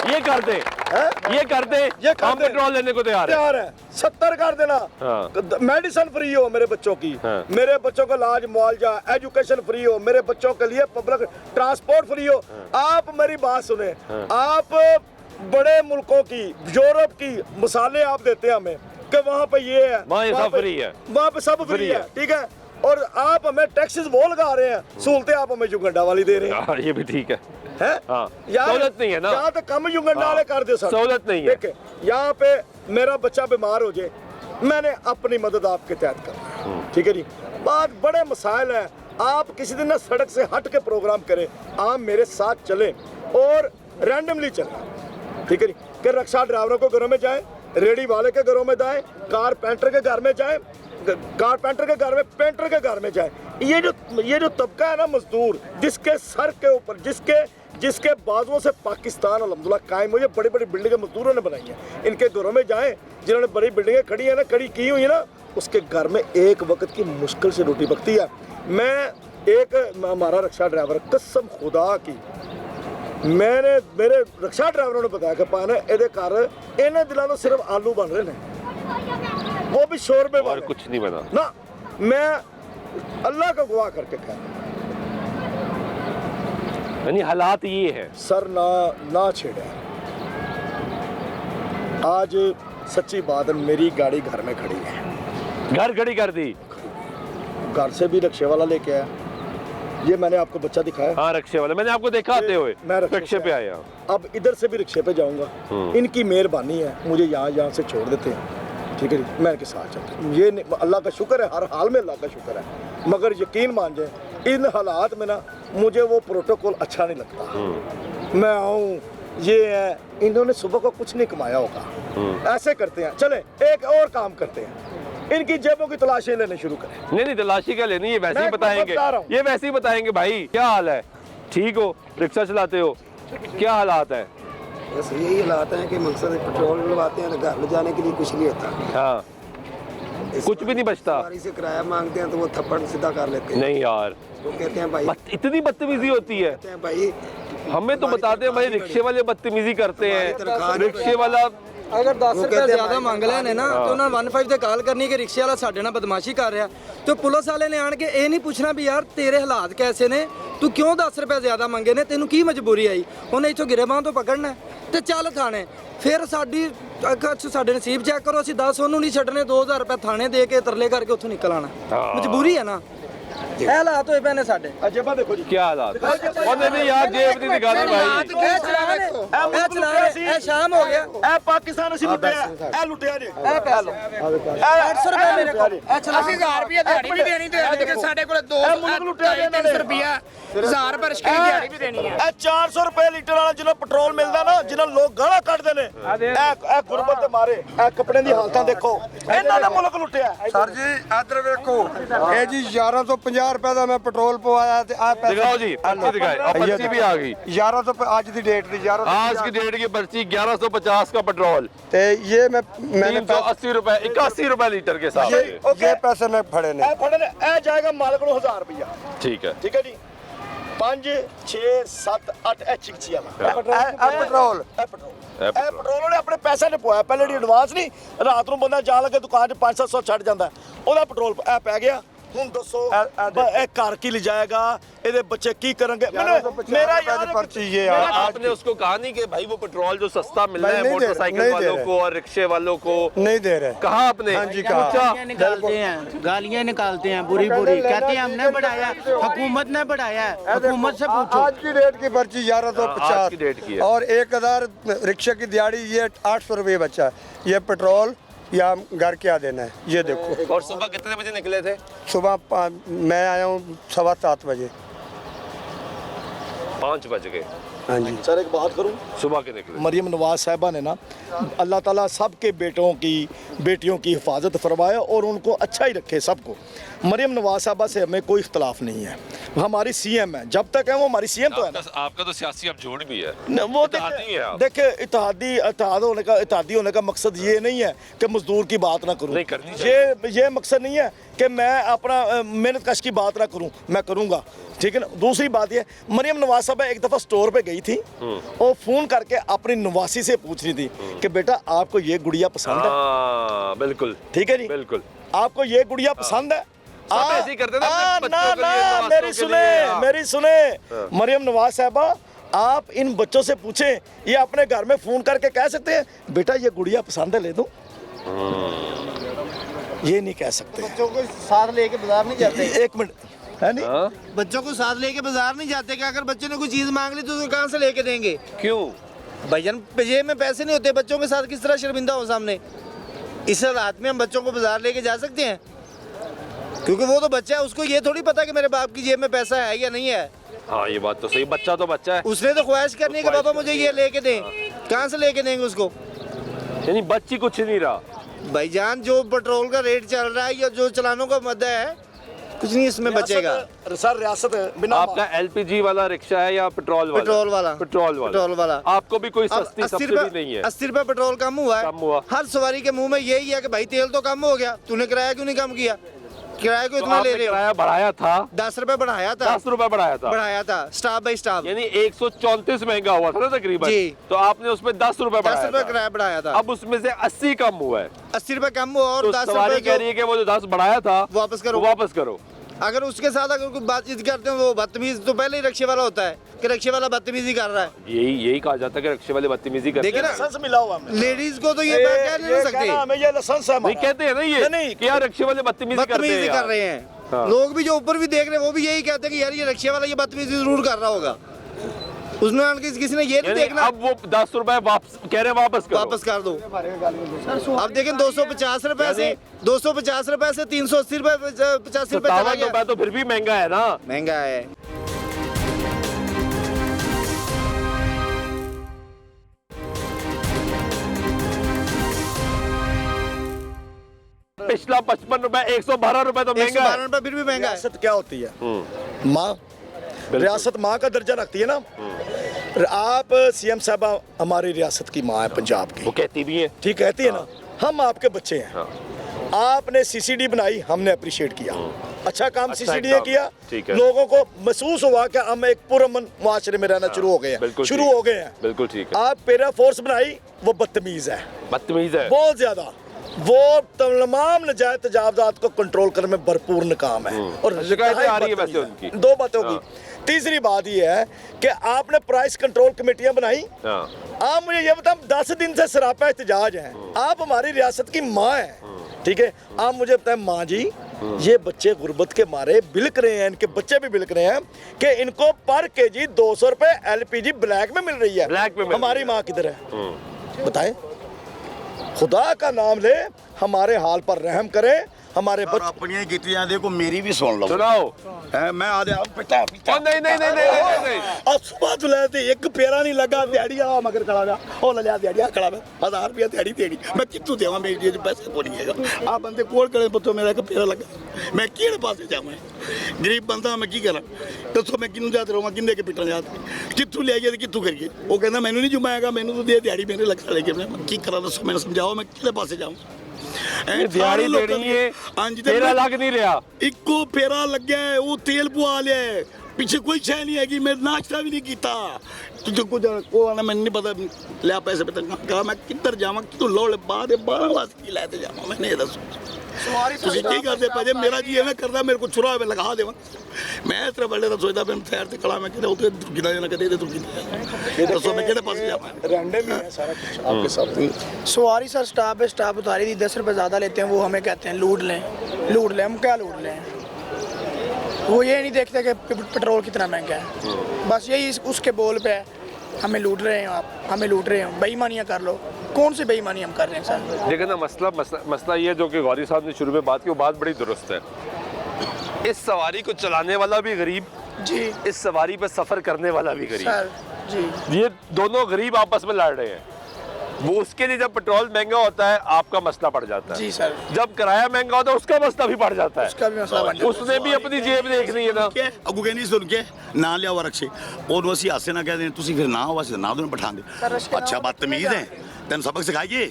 ये कर दे, ये कर दे, ये कर हम दे। पेट्रोल लेने को तैयार है। तैयार है। 70 कर देना। हाँ। मेडिसिन फ्री हो मेरे बच्चों की, हाँ। मेरे बच्चों का इलाज मुआवजा, एजुकेशन फ्री हो, मेरे बच्चों के लिए पब्लिक ट्रांसपोर्ट फ्री हो। आप मेरी बात सुने, आप बड़े मुल्कों की, यूरोप की मिसालें आप देते हैं हमें कि वहाँ पे ये है, वहाँ ये सब पे- फ्री है। वहाँ पे सब फ्री है, ठीक है। और आप हमें टैक्सेस वो लगा रहे हैं, सहूलतें आप हमें युगंडा वाली दे रहे हैं। हाँ, ये भी ठीक है। हैं? हाँ, यार, सहूलत नहीं है ना। यहाँ तो कम युगंडा वाले कर दे सर। सहूलत नहीं है। देखिए, यहाँ पे मेरा बच्चा बीमार हो जाए, मैंने अपनी मदद आपके तहत करना है, ठीक है जी। बात बड़े मसाइल है, आप किसी दिन ना सड़क से हट के प्रोग्राम करें, आप मेरे साथ चलें और रैंडमली चलें, ठीक है जी। कि रिक्शा ड्राइवरों के घरों में जाएं, रेडी वाले के घरों में जाएं, कारपेंटर के घर में जाएं, कारपेंटर के घर में, पेंटर के घर में जाएं। ये जो तबका है ना मजदूर, जिसके सर के ऊपर, जिसके बाजुओं से पाकिस्तान अल्हम्दुलिल्लाह कायम हुई है, बड़ी बड़ी बिल्डिंगें मजदूरों ने बनाई हैं, इनके घरों में जाएं, जिन्होंने बड़ी बिल्डिंगें खड़ी है ना, खड़ी की हुई है ना, उसके घर में एक वक्त की मुश्किल से रोटी पकती है। हमारा रिक्शा ड्राइवर, कसम खुदा की, मेरे रिक्शा ड्राइवरों ने बताया कि पाने ਇਹਦੇ ਘਰ ਇਹਨਾਂ ਦਿਨਾਂ ਤੋਂ सिर्फ आलू बन रहे हैं, वो भी 100 रुपए और वाले कुछ नहीं बना ना। मैं अल्लाह का गवाह करके कह रहा हूं, यानी हालात ये है। सर ना छेड़े। आज सच्ची बात है, मेरी गाड़ी घर में खड़ी है, घर खड़ी कर दी। घर से भी रिक्शे वाला लेके आया, ये मैंने आपको बच्चा दिखाया। हाँ, रिक्शे वाले मैंने आपको देखा आते हुए, मैं रिक्शे पे आया। अब इधर से भी रिक्शे पे जाऊंगा, इनकी मेहरबानी है, मुझे यहाँ से छोड़ देते हैं, ठीक है जी। मैं इनके साथ चलता हूँ, ये अल्लाह का शुक्र है, हर हाल में अल्लाह का शुक्र है। मगर यकीन मान जाए, इन हालात में ना मुझे वो प्रोटोकॉल अच्छा नहीं लगता। मैं आऊँ, ये है, इन्होंने सुबह को कुछ नहीं कमाया होगा, ऐसे करते हैं। चले एक और काम करते हैं, इनकी जेबों की तलाशी लेने शुरू करें। नहीं तलाशी क्या लेनी है, वैसे ही मैं बताएंगे, बता रहा हूँ। ये वैसे ही बताएंगे। भाई क्या हाल है, ठीक हो, रिक्शा चलाते हो, क्या हालात है? बस यही हालात हैं कि मकसद पेट्रोल डलवाते हैं, घर ले जाने के लिए कुछ नहीं होता, हाँ, कुछ भी नहीं बचता। सवारी से किराया मांगते हैं तो वो थप्पड़ सीधा कर लेते हैं। नहीं यार, वो कहते हैं भाई, इतनी बदतमीजी होती है। कहते हैं भाई हमें तो बताते हैं भाई, रिक्शे वाले बदतमीजी करते हैं। रिक्शे वाला अगर 10 वो रुपए कहते ਜ਼ਿਆਦਾ ਮੰਗ ਲੈਣੇ ਨਾ ਤੇ ਉਹਨਾਂ 15 ਤੇ ਕਾਲ ਕਰਨੀ ਕਿ ਰਿਕਸ਼ੇ ਵਾਲਾ ਸਾਡੇ ਨਾਲ ਬਦਮਾਸ਼ੀ ਕਰ ਰਿਹਾ ਤੇ ਪੁਲਿਸ ਵਾਲੇ ਨੇ ਆਣ ਕੇ ਇਹ ਨਹੀਂ ਪੁੱਛਣਾ ਵੀ ਯਾਰ ਤੇਰੇ ਹਾਲਾਤ ਕੈਸੇ ਨੇ, ਤੂੰ ਕਿਉਂ 10 ਰੁਪਏ ਜ਼ਿਆਦਾ ਮੰਗੇ ਨੇ, ਤੈਨੂੰ ਕੀ ਮਜਬੂਰੀ ਆਈ, ਉਹਨੇ ਇੱਥੋਂ ਗਿਰੇਬਾਂ ਤੋਂ ਪਕੜਨਾ ਤੇ ਚੱਲ ਥਾਣੇ। ਫਿਰ ਸਾਡੀ ਅੱਖਾਂ 'ਚ ਸਾਡੇ ਨਸੀਬ ਚੈੱਕ ਕਰੋ, ਅਸੀਂ 10 ਉਹਨੂੰ ਨਹੀਂ ਛੱਡਣੇ, 2000 ਰੁਪਏ ਥਾਣੇ ਦੇ ਕੇ ਤਰਲੇ ਕਰਕੇ ਉੱਥੋਂ ਨਿਕਲ ਆਣਾ। ਮਜਬੂਰੀ ਹੈ ਨਾ, ਇਹ ਹਾਲਾਤ ਹੋਏ ਪਏ ਨੇ ਸਾਡੇ। अजेबा देखो जी, क्या हालात? ਉਹਨੇ ਨਹੀਂ ਯਾਰ ਜੇਬ ਨਹੀਂ ਦਿਖਾਣੀ ਭਾਈ। ਇਹ ਚਲਾ ਰਹੇ, ਇਹ ਸ਼ਾਮ ਹੋ ਗਿਆ, ਇਹ ਪਾਕਿਸਤਾਨ ਅਸੀਂ ਲੁੱਟਿਆ, ਇਹ ਲੁੱਟਿਆ ਜੀ। ਇਹ ਪੈ ਲਓ 800 ਰੁਪਏ ਮੇਰੇ ਕੋਲ, ਇਹ ਚਲਾ ਅਸੀਂ 1000 ਰੁਪਏ ਦਿਹਾੜੀ ਵੀ ਦੇਣੀ ਤੇ ਕਿ ਸਾਡੇ ਕੋਲ 200 ਰੁਪਿਆ 1000 ਰੁਪਏ ਰਿਸ਼ਕੇ ਦੀ ਦਿਹਾੜੀ ਵੀ ਦੇਣੀ ਹੈ। ਇਹ 400 ਰੁਪਏ ਲੀਟਰ ਵਾਲਾ ਜਿਹਨਾਂ ਪੈਟਰੋਲ ਮਿਲਦਾ ਨਾ, ਜਿਹਨਾਂ ਲੋਕ ਗਾਲਾਂ ਕੱਢਦੇ ਨੇ, ਇਹ ਗੁਰਬਤ ਦੇ ਮਾਰੇ ਇਹ ਕੱਪੜੇ ਦੀ ਹਾਲਤਾਂ ਦੇਖੋ, ਇਹਨਾਂ ਦਾ ਮੁਲਕ ਲੁੱਟਿਆ। ਸਰ ਜੀ ਇੱਧਰ ਵੇਖੋ, ਇਹ ਜੀ 1150 ਰੁਪਏ ਦਾ ਮੈਂ ਪੈਟਰੋਲ ਪਵਾਇਆ ਤੇ ਆ ਪੈਸੇ दिखाओ जी, पर्ची दिखाए, और पर्ची भी आ गई। 1100 ਅੱਜ ਦੀ ਡੇਟ ਦੀ 1100 आज की डेट की पर्ची 1150 का पेट्रोल, ਤੇ ਇਹ मैंने 380 रुपए, 81 रुपए लीटर के हिसाब से। ये पैसे मैं फड़े ने। ਇਹ ਫੜੇ ਨੇ, ਇਹ ਜਾਏਗਾ ਮਾਲਕ ਨੂੰ 1000 ਰੁਪਇਆ, ठीक है। ਠੀਕ ਹੈ ਜੀ। 5 6 7 8 ਇਹ ਚਿਕਚੀਆਂ ਪੈਟਰੋਲ ਇਹ ਪੈਟਰੋਲ ਉਹਨੇ ਆਪਣੇ ਪੈਸੇ ਨੇ ਪਵਾਇਆ ਪਹਿਲੇ ਦੀ ਐਡਵਾਂਸ ਨਹੀਂ ਰਾਤ ਨੂੰ ਬੰਦਾ ਜਾਣ ਲੱਗੇ ਦੁਕਾਨ 'ਚ 500 ਛੱਡ ਜਾਂਦਾ ਉਹਦਾ ਪੈਟਰੋਲ ਇਹ ਪੈ ਗਿਆ ਹੁਣ ਦੱਸੋ ਇਹ ਘਰ ਕੀ ਲਿਜਾਏਗਾ ਇਹਦੇ ਬੱਚੇ ਕੀ करेंगे मेरा यार पर्ची ये आपने उसको कहा नहीं कि भाई वो पेट्रोल जो सस्ता मिल रहा है मोटरसाइकिल वालों को और रिक्शे वालों को नहीं दे रहे। कहा आपने? हाँ जी कहा। निकालते हैं गालियां निकालते हैं बुरी बुरी कहते हैं हमने बढ़ाया हुकूमत ने बढ़ाया हुकूमत से पूछो। आज की डेट की पर्ची आज की डेट की 1150 है। और 1000 रिक्शे की दिहाड़ी ये 800 रुपये बचा है। ये पेट्रोल या घर क्या देना है ये देखो। और सुबह कितने बजे निकले थे? सुबह मैं आया हूँ 7:15 बजे। 5 बज गए। हाँ जी सर एक बात करूं सुबह के निकले। मरियम नवाज साहिबा ने ना अल्लाह ताला सबके बेटों की बेटियों की हिफाजत फरमाए और उनको अच्छा ही रखे सबको। मरियम नवाज साहिबा से हमें कोई इख्तलाफ नहीं है, हमारी सीएम है, जब तक है वो हमारी सीएम तो है ना। आपका तो सियासी अब झूठ भी है। वो इत्तेहादी है आप। देखिए इत्तेहादी होने का मकसद ये नहीं है कि मजदूर की बात ना करूं, नहीं करनी चाहिए। ये मकसद नहीं है कि मैं अपना मेहनत कश की बात ना करूं, मैं करूंगा, ठीक है ना। दूसरी बात ये मरियम नवाज साहब एक दफ़ा स्टोर पे गई थी और फ़ोन करके अपनी नवासी से पूछ रही थी कि बेटा आपको ये गुड़िया पसंद है? बिल्कुल ठीक है जी, बिल्कुल। आपको ये गुड़िया पसंद है? ऐसे ही करते थे अपने बच्चों के लिए, नवाज़ों मेरी के सुने लिए। मेरी सुने मरियम नवाज साहबा आप इन बच्चों से पूछें, ये अपने घर में फ़ोन करके कह सकते हैं बेटा ये गुड़िया पसंद है ले दो? ये नहीं कह सकते। बच्चों को साथ लेके बाजार नहीं जाते। एक मिनट है नहीं, बच्चों को साथ लेके बाजार नहीं जाते कि अगर बच्चों ने कोई चीज मांग ली तो उसे कहाँ से लेके देंगे? क्यों? भजन जेब में पैसे नहीं होते, बच्चों के साथ किस तरह शर्मिंदा हो सामने? इस रात में हम बच्चों को बाजार लेके जा सकते हैं? क्योंकि वो तो बच्चा है, उसको ये थोड़ी पता कि मेरे बाप की जेब में पैसा है या नहीं है। हाँ ये बात तो सही, बच्चा तो बच्चा है। उसने तो ख्वाहिश करनी है कि पापा मुझे ये लेके दें, कहाँ से लेके देंगे उसको? यानी बच्ची कुछ नहीं रहा। भाईजान जो पेट्रोल का रेट चल रहा है या जो चलानों का मद्दा है कुछ नहीं इसमें बचेगा। सर रियासत बिना आपका एलपीजी वाला रिक्शा है या पेट्रोल वाला? पेट्रोल वाला। पेट्रोल वाला। आपको भी कोई सस्ती सब्सिडी नहीं है? 80 रुपए पेट्रोल कम हुआ है। कम हुआ। हर सवारी के मुंह में यही है कि भाई तेल तो कम हो गया, तूने किराया क्यों नहीं कम किया? किराया क्यों इतना ले रहे हो? किराया बढ़ाया था 10 रुपए बढ़ाया था। 10 रुपए बढ़ाया था स्टाफ बाई स्टाफ, यानी 134 महंगा हुआ था ना तकरीबन जी। तो आपने उसमें 10 रुपए 10 रुपए किराया बढ़ाया था। अब उसमें से 80 कम हुआ है। 80 रुपए कम हुआ और तो 10 सवारी रुपए कह रही है कि वो जो 10 बढ़ाया था वापस करो। वो वापस करो। अगर उसके साथ अगर कोई बातचीत करते हो वो बदतमीज तो पहले ही रिक्शे वाला होता है कि रिक्शे वाला बदतमीजी कर रहा है। यही कहा जाता है कि रिक्शे वाले बदतमीजी करते देखिए ना, हैं। लाइसेंस मिला हुआ हमें। लेडीज को तो ये बात कह नहीं सकते, हमें ये लाइसेंस है नहीं हमारा। कहते हैं ना ये नहीं, कि यार रिक्शे वाले बदतमीजी करते बदतमीजी हैं कर रहे हैं। हाँ। लोग भी जो ऊपर भी देख रहे हैं वो भी यही कहते हैं कि यार ये रिक्शे वाला ये बदतमीजी जरूर कर रहा होगा। उसमें किसी ने ये नहीं यानी देखना अब वो 10 रुपए वापस कह रहे हैं वापस करो। वापस कर दो। अब देखें 250 रुपए से 250 रुपए से 380 रुपए 85 रुपए चला 57 गया। रुपए तो फिर भी महंगा है ना। महंगा है। पिछला 55 रुपए 112 रुपए तो महंगा 112 है। रुपए फिर भी महंगा है। रियासत क्या होती है? माँ, रियासत माँ का दर्जा रखती है ना। आप सीएम साहबा हमारी रियासत की माँ है, पंजाब की, वो कहती भी है। ठीक कहती है ना। हम आपके बच्चे हैं। आपने सीसीडी बनाई, हमने अप्रिशिएट किया, अच्छा काम अच्छा सीसीडी काम, ने किया। ठीक है। लोगों को महसूस हुआ कि हम एक पुरअमन मुआशरे में रहना शुरू हो गए हैं, बिल्कुल शुरू ठीक हो गए हैं। बिल्कुल ठीक है। आप पेरा फोर्स बनाई, वो बदतमीज है, बदतमीज है। बहुत ज्यादा। वो तमाम नजायज तजावजात को कंट्रोल करने में भरपूर नाकाम है और शिकायतें आ रही है वैसे उनकी। दो बातें होगी। तीसरी बात ये है कि आपने प्राइस कंट्रोल कमेटियां बनाई। आप मुझे ये बताओ 10 दिन से सरापा एहतजाज है, आप हमारी रियासत की माँ हैं, ठीक है। आप मुझे बताएं माँ जी, ये बच्चे गुर्बत के मारे बिलक रहे हैं, इनके बच्चे भी बिलक रहे हैं कि इनको पर केजी 200 रुपए एलपीजी ब्लैक में मिल रही है। ब्लैक में मिल हमारी रही है। माँ किधर है बताएं? खुदा का नाम ले, हमारे हाल पर रहम करें। हमारे बच्चे अपनी कीतियां देखो, मेरी भी सुन लो। सुनाओ। मैं आदे पिता ओ नहीं नहीं नहीं नहीं नहीं अब सुबह तो लेते एक पेरा नहीं लगा, दिहाड़ी आ मगर खड़ा गया और लिया दिहाड़िया खड़ा गया 1000 रुपया दिहाड़ी देनी, मैं कितों देवा? मेरी जेब पैसे को नहीं है। आ बंदे कोल करे बतो मेरा एक पेरा लगा, मैं किहड़े पासे जावां? गरीब बंदा मैं की करा? दसो मैं किन्नू जाते रहां, किन्ने के पिटन जाते, कित्थों ले आइए कित्थों करिए? वो कहंदा मैनू नहीं जुमाएगा, मैनू तो दे दिहाड़ी मेरे लगा लेके। मैं की करा दसो, मैंने समझाओ मैं किहड़े पासे जाऊं? दिहाड़ी देनी है, फेरा लग नहीं रहा। इक्को फेरा लग्या है, वो तेल पवा लिया है, ਪਿੱਛੇ ਕੋਈ ਸ਼ੈ ਨਹੀਂ ਹੈਗੀ ਮੈਂ ਨਾਸ਼ਤਾ ਵੀ ਨਹੀਂ ਕੀਤਾ ਤੂੰ ਕੁਝ ਉਹ ਆਣਾ ਮੈਨੂੰ ਨਹੀਂ ਪਤਾ ਲਿਆ ਪੈਸੇ ਪਤਾ ਕਹਾ ਮੈਂ ਕਿੱਧਰ ਜਾਵਾਂ ਤੂੰ ਲੋੜ ਬਾਅਦ 12 ਵਾਸਤੇ ਲੈ ਤੇ ਜਾਵਾਂ ਮੈਨੂੰ ਇਹ ਦੱਸੋ ਤੁਸੀਂ ਕੀ ਕਰਦੇ ਭਾਜੇ ਮੇਰਾ ਜੀ ਐਵੇਂ ਕਰਦਾ ਮੇਰੇ ਕੋ ਛੁਰਾ ਹੋਵੇ ਲਗਾ ਦੇਵਾਂ ਮੈਂ ਇਸ ਤਰ੍ਹਾਂ ਬੜੇ ਤਾਂ ਸੋਚਦਾ ਮੈਂ ਸਾਈਡ ਤੇ ਖੜਾ ਮੈਂ ਕਿਤੇ ਉੱਥੇ ਗਿਣਾ ਜਾਣਾ ਕਦੇ ਤੂੰ ਇਹ ਦੱਸੋ ਮੈਂ ਕਿਹੜੇ ਪਾਸੇ ਜਾਵਾਂ रैंडम ही है सारा कुछ आपके साथ सवारी सर स्टाफ है स्टाफ उतारी थी 10 रुपये ज़्यादा लेते हैं वो हमें कहते हैं लूट लें हम क्या लूट लें वो ये नहीं देखते कि पेट्रोल कितना महंगा है बस यही उसके बोल पे है हमें लूट रहे हैं आप हमें लूट रहे हो बेईमानियाँ कर लो कौन सी बेईमानी हम कर रहे हैं सर देखिए ना मसला ये जो कि गौरी साहब ने शुरू में बात की वो बात बड़ी दुरुस्त है इस सवारी को चलाने वाला भी गरीब जी इस सवारी पे सफ़र करने वाला भी गरीब सर जी ये दोनों गरीब आपस में लड़ रहे हैं वो उसके लिए जब पेट्रोल महंगा होता है आपका मसला बढ़ जाता है जी सर जब किराया महंगा होता है उसका मसला भी बढ़ जाता है उसका भी मसला बन जाता है उसने भी अपनी जेब देखनी है ना ਅੱਗੂ ਕਹਿੰਦੀ ਸੁਣ ਕੇ ਨਾ ਲਿਆਵਾ ਰਕਸ਼ੇ ਉਹਨੂੰ ਅਸੀਂ ਹਾਸੇ ਨਾਲ ਕਹਿੰਦੇ ਤੁਸੀਂ ਫਿਰ ਨਾ ਹੋਵਾ ਨਾ ਦੋਨ ਪਠਾਉਂਦੇ ਅੱਛਾ ਬਦਤਮੀਜ਼ ਹੈ ਤੈਨੂੰ ਸਬਕ ਸਿਖਾਈਏ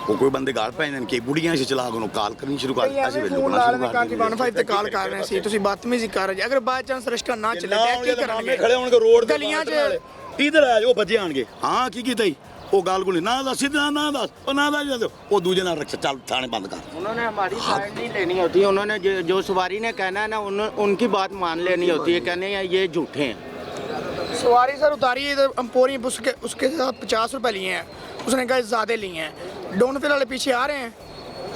ਉਹ ਕੋਈ ਬੰਦੇ ਗਾਲ ਪੈ ਜਾਂਦੇ ਕਿ ਬੁੜੀਆਂ ਸੀ ਚਲਾ ਕੇ ਉਹਨੂੰ ਕਾਲ ਕਰਨੀ ਸ਼ੁਰੂ ਕਰ ਦਿੱਤਾ ਸੀ ਵੇਲੇ ਫੋਨ ਲਾ ਲੈਣੇ ਕਾਂ ਕਿ 15 ਤੇ ਕਾਲ ਕਰ ਰਹੇ ਸੀ ਤੁਸੀਂ ਬਦਤਮੀਜ਼ੀ ਕਰ ਰਹੇ ਅਗਰ ਬਾਈ ਚਾਂਸ ਰਸ਼ਕਾ ਨਾ ਚੱਲੇ ਤੇ ਕੀ ਕਰਾਂਗੇ ਖੜੇ ਹੋਣਗੇ ਰੋਡ ਗਲੀਆਂ 'ਚ ਇਧਰ ਆ ਜਾਓ ਬੱਜੇ ਆਣਗੇ ਹਾਂ ਕੀ ਕੀਤਾ ਜੀ ਉਹ ਗਾਲ ਗੁਲੀ ਨਾ ਦੱਸ ਸਿੱਧਾ ਨਾ ਦੱਸ ਉਹ ਨਾ ਦੱਸ ਉਹ ਦੂਜੇ ਨਾਲ ਰਕਸ਼ਾ ਚੱਲ ਥਾਣੇ ਬੰਦ ਕਰ उन्होंने हमारी साइड नहीं लेनी होती है उन्होंने जो सवारी ने कहना है ना उनकी बात मान लेनी होती है कहने ये झूठे हैं सवारी सर उतारी इधर हम पूरी उसके साथ 50 रुपए लिए हैं उसने कहा ज़्यादा लिए हैं डोन फिर वाले पीछे आ रहे हैं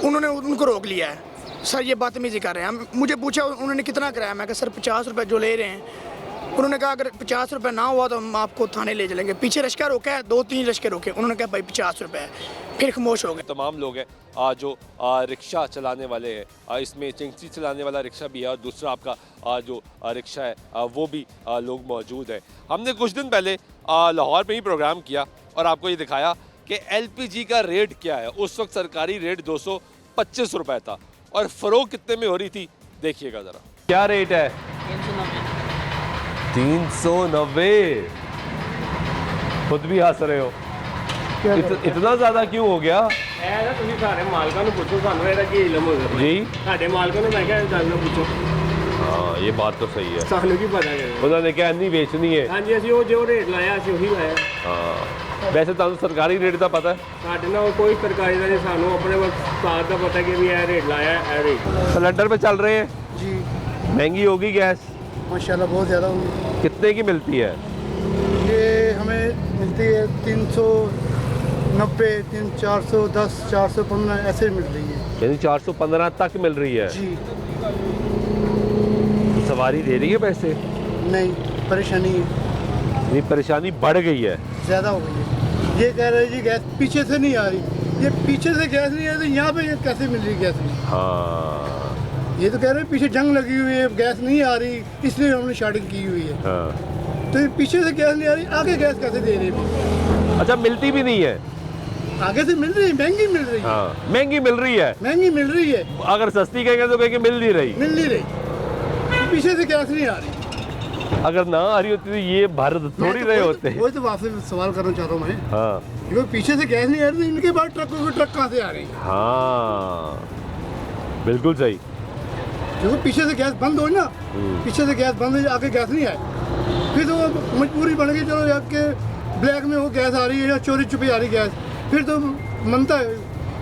उन्होंने उनको रोक लिया है सर ये बदतमीजी कर रहे हैं मुझे पूछा उन्होंने कितना कराया मैं कहा सर 50 रुपए जो ले रहे हैं उन्होंने कहा अगर 50 रुपए ना हुआ तो हम आपको थाने ले चलेंगे पीछे रश्का रोका है 2-3 रश्के रोके उन्होंने कहा भाई 50 रुपए फिर खामोश हो गए तमाम लोग हैं जो रिक्शा चलाने वाले हैं इसमें चिंगसी चलाने वाला रिक्शा भी है और दूसरा आपका जो रिक्शा है वो भी लोग मौजूद हैं हमने कुछ दिन पहले लाहौर में ही प्रोग्राम किया और आपको ये दिखाया कि LPG का रेट क्या है उस वक्त सरकारी रेट 225 रुपए था और फ़रोख्त कितने में हो रही थी देखिएगा ज़रा क्या रेट है 390 खुद भी हंस रहे हो इतना ज़्यादा क्यों हो गया ਇਹ ਨਾ ਤੁਸੀਂ ਸਾਰੇ ਮਾਲਕਾਂ ਨੂੰ ਪੁੱਛੋ ਸਾਨੂੰ ਇਹਦਾ ਕੀ ਇਲਮ ਹੋ ਗਿਆ जी ਸਾਡੇ ਮਾਲਕਾਂ ਨੂੰ ਮੈਂ ਕਿਹਾ ਗੱਲ ਨੂੰ ਪੁੱਛੋ हाँ ये बात तो सही है ਸਾਨੂੰ ਕੀ ਪਤਾ ਹੈ उन्होंने क्या नहीं बेचनी है ਹਾਂਜੀ ਅਸੀਂ ਉਹ ਜੋ ਰੇਟ ਲਾਇਆ ਅਸੀਂ ਉਹੀ ਲਾਇਆ हाँ वैसे तो सरकारी रेट का पता है ਸਾਡੇ ਨਾਲ ਕੋਈ ਸਰਕਾਰੀ ਦਾ ਨਹੀਂ ਸਾਨੂੰ ਆਪਣੇ ਸਾਥ ਦਾ ਪਤਾ ਕਿ ਵੀ ਇਹ ਰੇਟ ਲਾਇਆ ਇਹ ਰੇਟ सिलेंडर पे चल रहे हैं जी महंगी होगी गैस माशाल्लाह बहुत ज़्यादा होगी कितने की मिलती है ये हमें मिलती है 390 410 415 ऐसे मिल रही है यानी 415 तक मिल रही है जी तो सवारी दे रही है पैसे नहीं परेशानी यानी परेशानी बढ़ गई है ज़्यादा हो गई है ये कह रहे जी गैस पीछे से नहीं आ रही ये पीछे से गैस नहीं आ रही यहाँ पे ये कैसे मिल रही गैस नहीं हाँ ये तो कह रहे हैं पीछे जंग लगी हुई है गैस नहीं आ रही इसलिए हमने स्टार्टिंग की हुई है हाँ तो ये पीछे से गैस नहीं आ रही आगे गैस कैसे दे रही है अच्छा मिलती भी नहीं है आगे से मिल रही है महंगी मिल रही है हाँ महंगी मिल रही है महंगी मिल रही है अगर सस्ती कहेंगे तो कहेंगे मिल नहीं रही मिल नहीं रही पीछे से गैस नहीं आ रही अगर ना आ रही होती तो ये भर थोड़ी रहे होते वही तो आपसे सवाल करना चाह रहा हूँ मैं हाँ क्योंकि पीछे से गैस नहीं आ रही इनके बाद ट्रकों की ट्रक कहाँ से आ रही है हाँ बिल्कुल सही क्योंकि पीछे से गैस बंद हो ना पीछे से गैस बंद हो आगे गैस नहीं आए फिर तो मजबूरी बन गई चलो आपके ब्लैक में वो गैस आ रही है या चोरी छुपी आ रही गैस फिर तो मनता है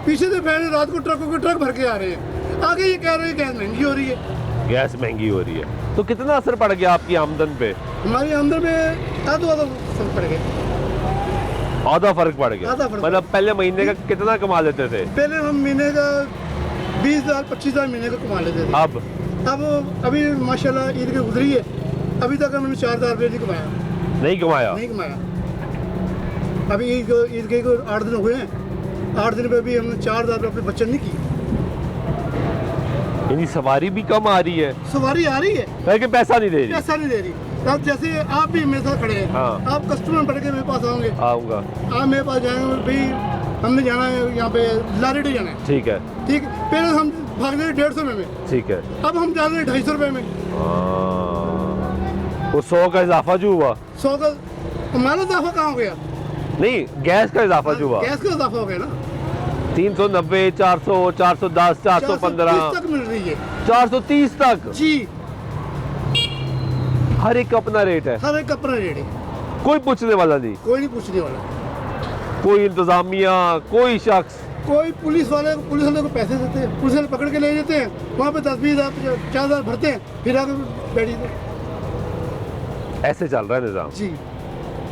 पीछे से पहले रात को ट्रकों के ट्रक भर के आ रहे हैं आगे ये कह रहे हैं गैस महंगी हो रही है गैस महंगी हो रही है तो कितना असर पड़ गया आपकी आमदन पे हमारी आमदन में आधा फर्क पड़ गया आधा फर्क पड़ गया आधा फर्क मतलब पहले महीने का कितना कमा लेते थे पहले हम महीने का 20,000 25,000 महीने का कमा लेते थे अब अभी माशाल्लाह ईद की गुजरी है अभी तक हमने 4,000 रुपये नहीं कमाया नहीं कमाया अभी ईद के 8 दिन हुए हैं 8 दिन पे भी हमने 4,000 रुपये अपनी बचत नहीं की यानी सवारी भी कम आ रही है सवारी आ रही है लेकिन पैसा नहीं दे रही अब जैसे आप भी मेरे साथ खड़े हैं हाँ। आप कस्टमर बढ़ के मेरे पास आओगे आऊँगा आप मेरे पास जाएंगे भाई हमने जाना है यहाँ पे लारेडी जाना है ठीक है ठीक पहले हम भाग रहे 150 में ठीक है अब हम जा रहे हैं 250 रुपये में वो 100 का इजाफा जो हुआ 100 का हमारा इजाफा कहाँ हो गया नहीं गैस का इजाफा जो हुआ गैस का इजाफा हो गया ना 390 400 410 415 तक मिल रही है 430 तक जी हर एक का अपना रेट है, हर एक अपना रेट है, कोई पूछने वाला नहीं, कोई नहीं पूछने वाला। कोई इंतजामिया, कोई शख्स। कोई पुलिस वाले को पैसे देते हैं, पुलिस वाले पकड़ के ले जाते हैं, वहाँ पे 10-20,000 50,000 भरते हैं, फिर आगे बैठी दे। ऐसे चल रहा है निज़ाम जी।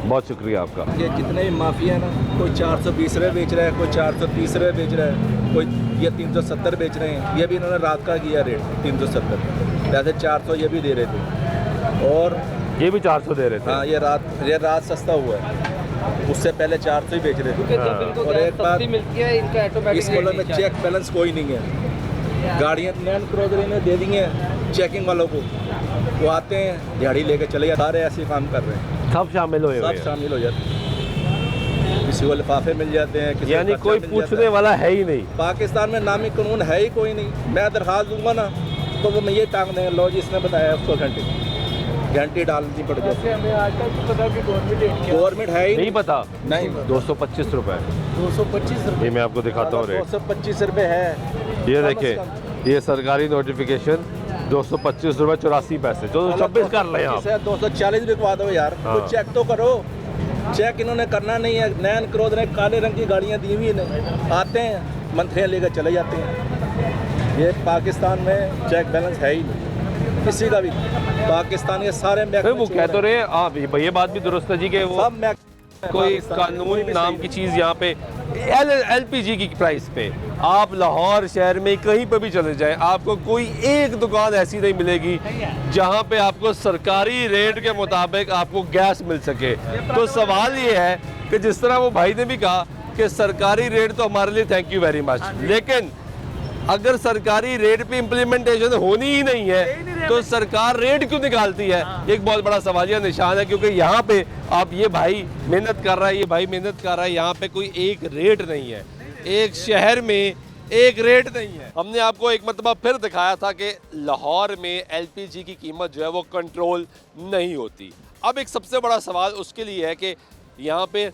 बहुत शुक्रिया आपका। ये जितने भी माफिया है ना, कोई 420 रुपये बेच रहा है, कोई 430 रुपये बेच रहा है, कोई ये 370 बेच रहे हैं। ये भी इन्होंने रात का किया रेट 370, वैसे 400 ये भी दे रहे थे, और ये भी 400 दे रहे थे। हाँ, ये रात सस्ता हुआ है, उससे पहले 400 ही बेच रहे थे। और एक बात, इस मुल्क में चेक बैलेंस कोई नहीं है। गाड़ियाँ लैंड क्रूजर इन्हें दे दी हैं चेकिंग वालों को, वो आते हैं दिहाड़ी लेके चले जाते, सारे ऐसे काम कर रहे हैं, सब शामिल हुए, सब शामिल हो जाते हैं। किसी को लिफाफे मिल जाते हैं, किसी यानी कोई पूछने वाला है ही नहीं। पाकिस्तान में नामी कानून है ही कोई नहीं। मैं दरखास्त दूंगा ना तो वो मैं ये टांग देंगे, लो जी इसने बताया उसको घंटी डालनी पड़ जाती है। हमें आज तक पता कि गवर्नमेंट है ही नहीं पता। नहीं, 225 रुपए, 225 ये मैं आपको दिखाता हूँ रेट। 225 रुपये है। ये देखें, ये सरकारी नोटिफिकेशन 225 रुपये 84 पैसे, 226 कर रहे हैं आप। 240 बिकवा दो यार, हाँ। कुछ चेक तो करो। चेक इन्होंने करना नहीं है। नैन क्रोध ने काले रंग की गाड़ियाँ दी हुई हैं, आते हैं मंथलियाँ लेकर चले जाते हैं। ये पाकिस्तान में चेक बैलेंस है ही नहीं किसी का भी। पाकिस्तान के सारे वो कह तो रहे आप, ये बात भी दुरुस्त है जी कि वो सब कोई कानून नाम की चीज़ यहाँ पे LPG की प्राइस पे आप लाहौर शहर में कहीं पर भी चले जाएं, आपको कोई एक दुकान ऐसी नहीं मिलेगी जहाँ पे आपको सरकारी रेट के मुताबिक आपको गैस मिल सके। तो सवाल ये है कि जिस तरह वो भाई ने भी कहा कि सरकारी रेट तो हमारे लिए थैंक यू वेरी मच, लेकिन अगर सरकारी रेट पे इम्प्लीमेंटेशन होनी ही नहीं है तो सरकार रेट क्यों निकालती है? एक बहुत बड़ा सवालिया निशान है, क्योंकि यहाँ पे आप ये भाई मेहनत कर रहा है, ये भाई मेहनत कर रहा है, यहाँ पे कोई एक रेट नहीं है, एक शहर में एक रेट नहीं है। हमने आपको एक मरतबा फिर दिखाया था कि लाहौर में LPG की कीमत जो है वो कंट्रोल नहीं होती। अब एक सबसे बड़ा सवाल उसके लिए है कि यहाँ पे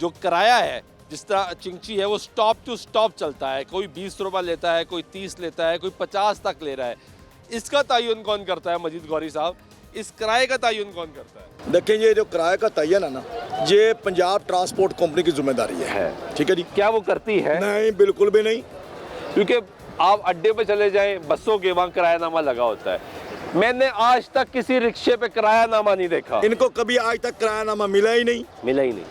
जो किराया है, जिस तरह चिंची है वो स्टॉप टू स्टॉप चलता है, कोई 20 रुपये लेता है, कोई 30 लेता है, कोई 50 तक ले रहा है। इसका तयन कौन करता है मजीद गौरी साहब? इस किराए का तयन कौन करता है? देखें, ये जो किराए का तयन है ना, ये पंजाब ट्रांसपोर्ट कंपनी की जिम्मेदारी है। ठीक है जी। क्या वो करती है? नहीं, बिल्कुल भी नहीं। क्योंकि आप अड्डे पे चले जाएं, बसों के वहाँ किरायानामा लगा होता है। मैंने आज तक किसी रिक्शे पे किरायानामा नहीं देखा। इनको कभी आज तक किरायानामा मिला ही नहीं।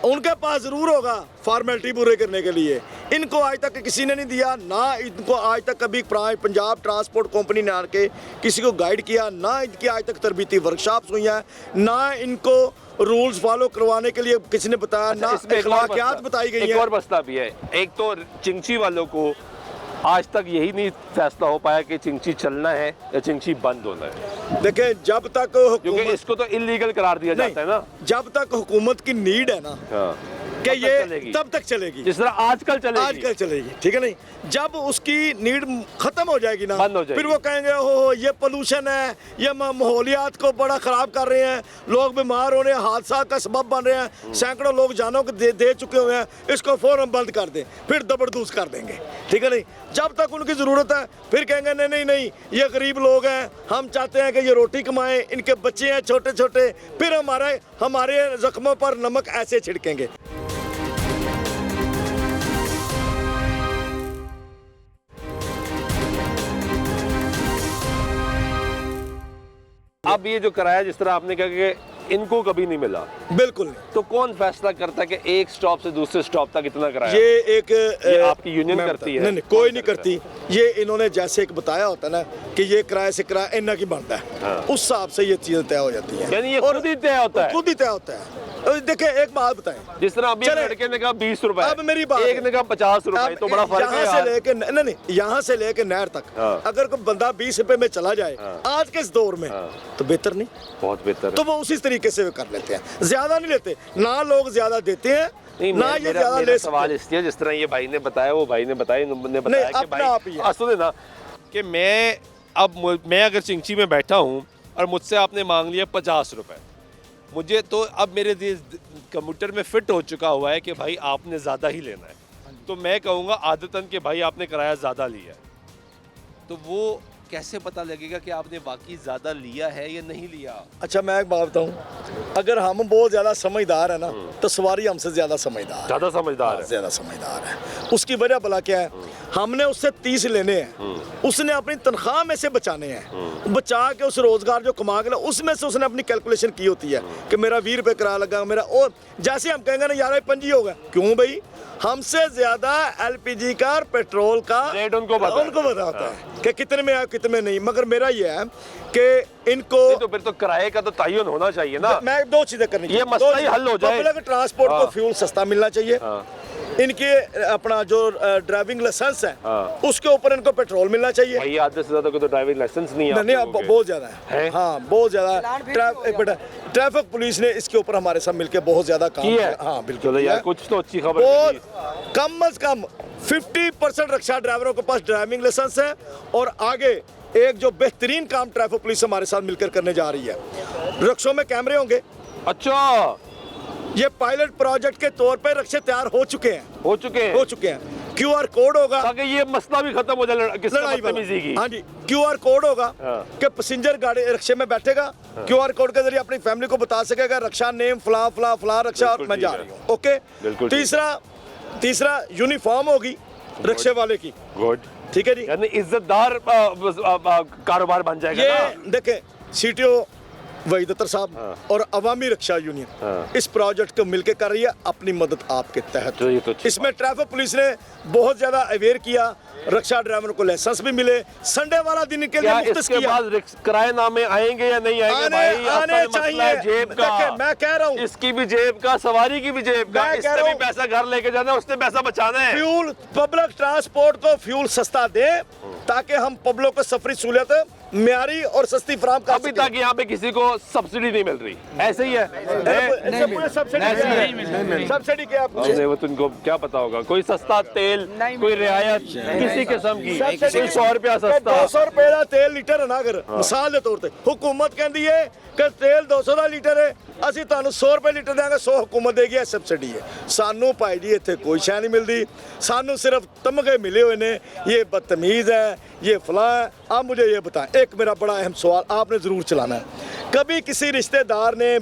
उनके पास जरूर होगा फॉर्मेलिटी पूरे करने के लिए, इनको आज तक किसी ने नहीं दिया। ना इनको आज तक कभी पंजाब ट्रांसपोर्ट कंपनी ने आके किसी को गाइड किया, ना इनकी आज तक तरबीती वर्कशॉप्स हुई हैं, ना इनको रूल्स फॉलो करवाने के लिए किसी ने बताया, ना अखलाकियात बताई गई है। एक और मसला भी है, एक तो चिंची वालों को आज तक यही नहीं फैसला हो पाया कि चिंची चलना है या चिंची बंद होना है। देखें, जब तक क्योंकि इसको तो इलीगल करार दिया जाता है ना, जब तक हुकूमत की नीड है ना कि ये तब तक चलेगी, जिस तरह आजकल चलेगी। ठीक है नहीं, जब उसकी नीड खत्म हो जाएगी ना, बंद हो जाएगी, फिर वो कहेंगे हो ये पोल्यूशन है, ये माहौलियात को बड़ा ख़राब कर रहे हैं, लोग बीमार हो रहे हैं, हादसा का सबब बन रहे हैं, सैकड़ों लोग जानों को दे चुके हुए हैं, इसको फ़ौरन बंद कर दें, फिर जबरदस्त कर देंगे। ठीक है नहीं, जब तक उनकी ज़रूरत है फिर कहेंगे नहीं, ये गरीब लोग हैं, हम चाहते हैं कि ये रोटी कमाएं, इनके बच्चे हैं छोटे छोटे, फिर हमारे ज़ख्मों पर नमक ऐसे छिड़केंगे। अब ये जो किराया जिस तरह आपने कहा कि इनको कभी नहीं मिला, बिल्कुल नहीं, तो कौन फैसला करता है कि एक स्टॉप से दूसरे स्टॉप तक इतना किराया? ये आपकी यूनियन करती है? नहीं, कोई नहीं करती। ये इन्होंने जैसे एक बताया होता है ना कि ये किराए से किराया इन्ना की बनता है, उस हिसाब से ये चीजें तय हो जाती हैं। यानी ये खुद ही तय होता है? खुद ही तय होता है। देखिए, एक बात बताएं, जिस तरह अभी लड़के ने कहा 20 रुपए, अब मेरी बात, एक ने कहा 50 रुपए, तो बड़ा फर्क है यहाँ से लेके नहीं, यहाँ से लेके नहर तक अगर कोई बंदा 20 रुपए में चला जाए आज के इस दौर में, तो बेहतर नहीं? बहुत बेहतर है। तो वो उसी तरीके से कर लेते हैं, ज्यादा नहीं लेते ना, लोग ज्यादा देते हैं ना, ये ज्यादा ले। सवाल इसलिए जिस तरह ये भाई ने बताया, वो भाई ने बताया कि भाई सुने ना कि मैं अगर चिंची में बैठा हूँ और मुझसे आपने मांग लिया 50 रुपए, मुझे तो अब मेरे कंप्यूटर में फिट हो चुका हुआ है कि भाई आपने ज़्यादा ही लेना है, तो मैं कहूँगा आदतन कि भाई आपने किराया ज़्यादा लिया है, तो वो कैसे पता लगेगा कि आपने वाकई ज़्यादा लिया है या नहीं लिया? अच्छा मैं एक बात बताऊं, अगर हम बहुत ज़्यादा समझदार है ना तो सवारी हमसे ज़्यादा समझदार है। ज़्यादा समझदार है। ज़्यादा समझदार है। उसकी वजह भला क्या है, हमने उससे 30 लेने हैं, उसने अपनी तनख्वाह में से बचाने हैं, बचा के उस रोज़गार जो कमा के उसमें से उसने अपनी कैलकुलेशन की होती है कि मेरा 20 रुपये किराया लगा मेरा, और जैसे हम कहेंगे ना यार 5 हो गया, क्यों भाई हमसे ज्यादा एलपीजी का और पेट्रोल का रेट उनको पता होता है कि कितने में है कितने में नहीं। मगर मेरा ये है कि इनको तो फिर तो किराए का तो तयन होना चाहिए ना। मैं 2 चीजें करनी चाहिए, ये मसला ही हल हो जाए। पब्लिक ट्रांसपोर्ट को फ्यूल सस्ता मिलना चाहिए, इनके अपना जो ड्राइविंग लाइसेंस है उसके ऊपर इनको पेट्रोल मिलना चाहिए। भाई आधे से ज्यादा को तो ड्राइविंग लाइसेंस नहीं है। नहीं बहुत ज्यादा है, हाँ बहुत ज्यादा। ट्रैफिक पुलिस ने इसके ऊपर हमारे साथ मिलकर बहुत ज्यादा काम किया। हाँ बिल्कुल यार, कुछ तो अच्छी खबर। कम से कम 50% रिक्शा ड्राइवरों के पास ड्राइविंग लाइसेंस है, और आगे एक जो बेहतरीन काम ट्रैफिक पुलिस हमारे साथ मिलकर करने जा रही है, रिक्शों में कैमरे होंगे। अच्छा, ये पायलट प्रोजेक्ट के तौर पे रिक्शे तैयार हो चुके हैं। QR कोड होगा ताकि ये मसला भी खत्म हो जाए लड़ाई की। हाँ जी, QR कोड होगा कि पैसेंजर गाड़ी रिक्शे में बैठेगा, QR कोड के जरिए अपनी फैमिली को बता सकेगा रक्षा नेम फला फला फला रक्षा और मैं जा रही हूँ। ओके, तीसरा यूनिफॉर्म होगी रिक्शे वाले की। गुड, ठीक है जी, यानी इज्जतदार कारोबार बन जाएगा। ये देखें CTO वहीद अख्तर साहब और अवामी रक्षा यूनियन इस प्रोजेक्ट को मिलकर कर रही है अपनी मदद आपके तहत। तो इसमें ट्रैफिक पुलिस ने बहुत ज्यादा अवेयर किया, रक्षा ड्राइवर को लाइसेंस भी मिले, संडे वाला दिन के लिए मुफ्त इसके किया। बाद किराएनामे आएंगे या नहीं आएंगे? भाई आने चाहिए। जेब का, मैं कह रहा हूँ इसकी भी जेब का, सवारी की भी जेब का, इसने भी पैसा घर लेके जाना है, उसने पैसा बचाना है। फ्यूल पब्लिक ट्रांसपोर्ट को फ्यूल सस्ता दे ताकि हम पब्लिक को सफरी सहूलियत म्यारी और सस्ती फराहम कर अभी तक यहाँ पे किसी को सब्सिडी नहीं मिल रही, ऐसे ही है। सब्सिडी क्या वो तुमको क्या पता होगा, कोई सस्ता तेल, कोई रियायत किसी किस्म की, 100 रुपया सस्ता, 200 रुपए का तेल लीटर है ना। अगर मिसाल के तौर पर हुकूमत कहती है कि तेल 200 का लीटर है, ਅਸੀਂ ਤੁਹਾਨੂੰ 100 रुपए लीटर देंगे, 100 हुकूमत देगी, सब्सिडी है। सानू भाई जी इतने कोई शै नहीं मिलती, सानू सिर्फ तमगे मिले हुए ने, ये बदतमीज है, ये फलां है। आप मुझे ये बताएं, एक मेरा बड़ा अहम सवाल आपने ज़रूर चलाना है, कभी किसी रिश्तेदार ने,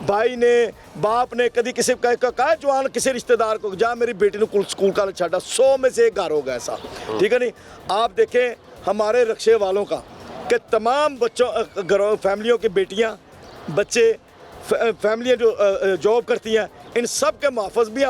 भाई ने, बाप ने कभी किसी कहा जवान किसी रिश्तेदार को जा मेरी बेटी को स्कूल का छाड़ा, 100 में से 1 घर होगा ऐसा, ठीक है नहीं? आप देखें हमारे रिक्शे वालों का कि तमाम बच्चों घरों फैमिलियों की बेटियाँ बच्चे फैमिलियाँ जो जॉब करती हैं, इन सब के मुहफ़्फ़ज़ भी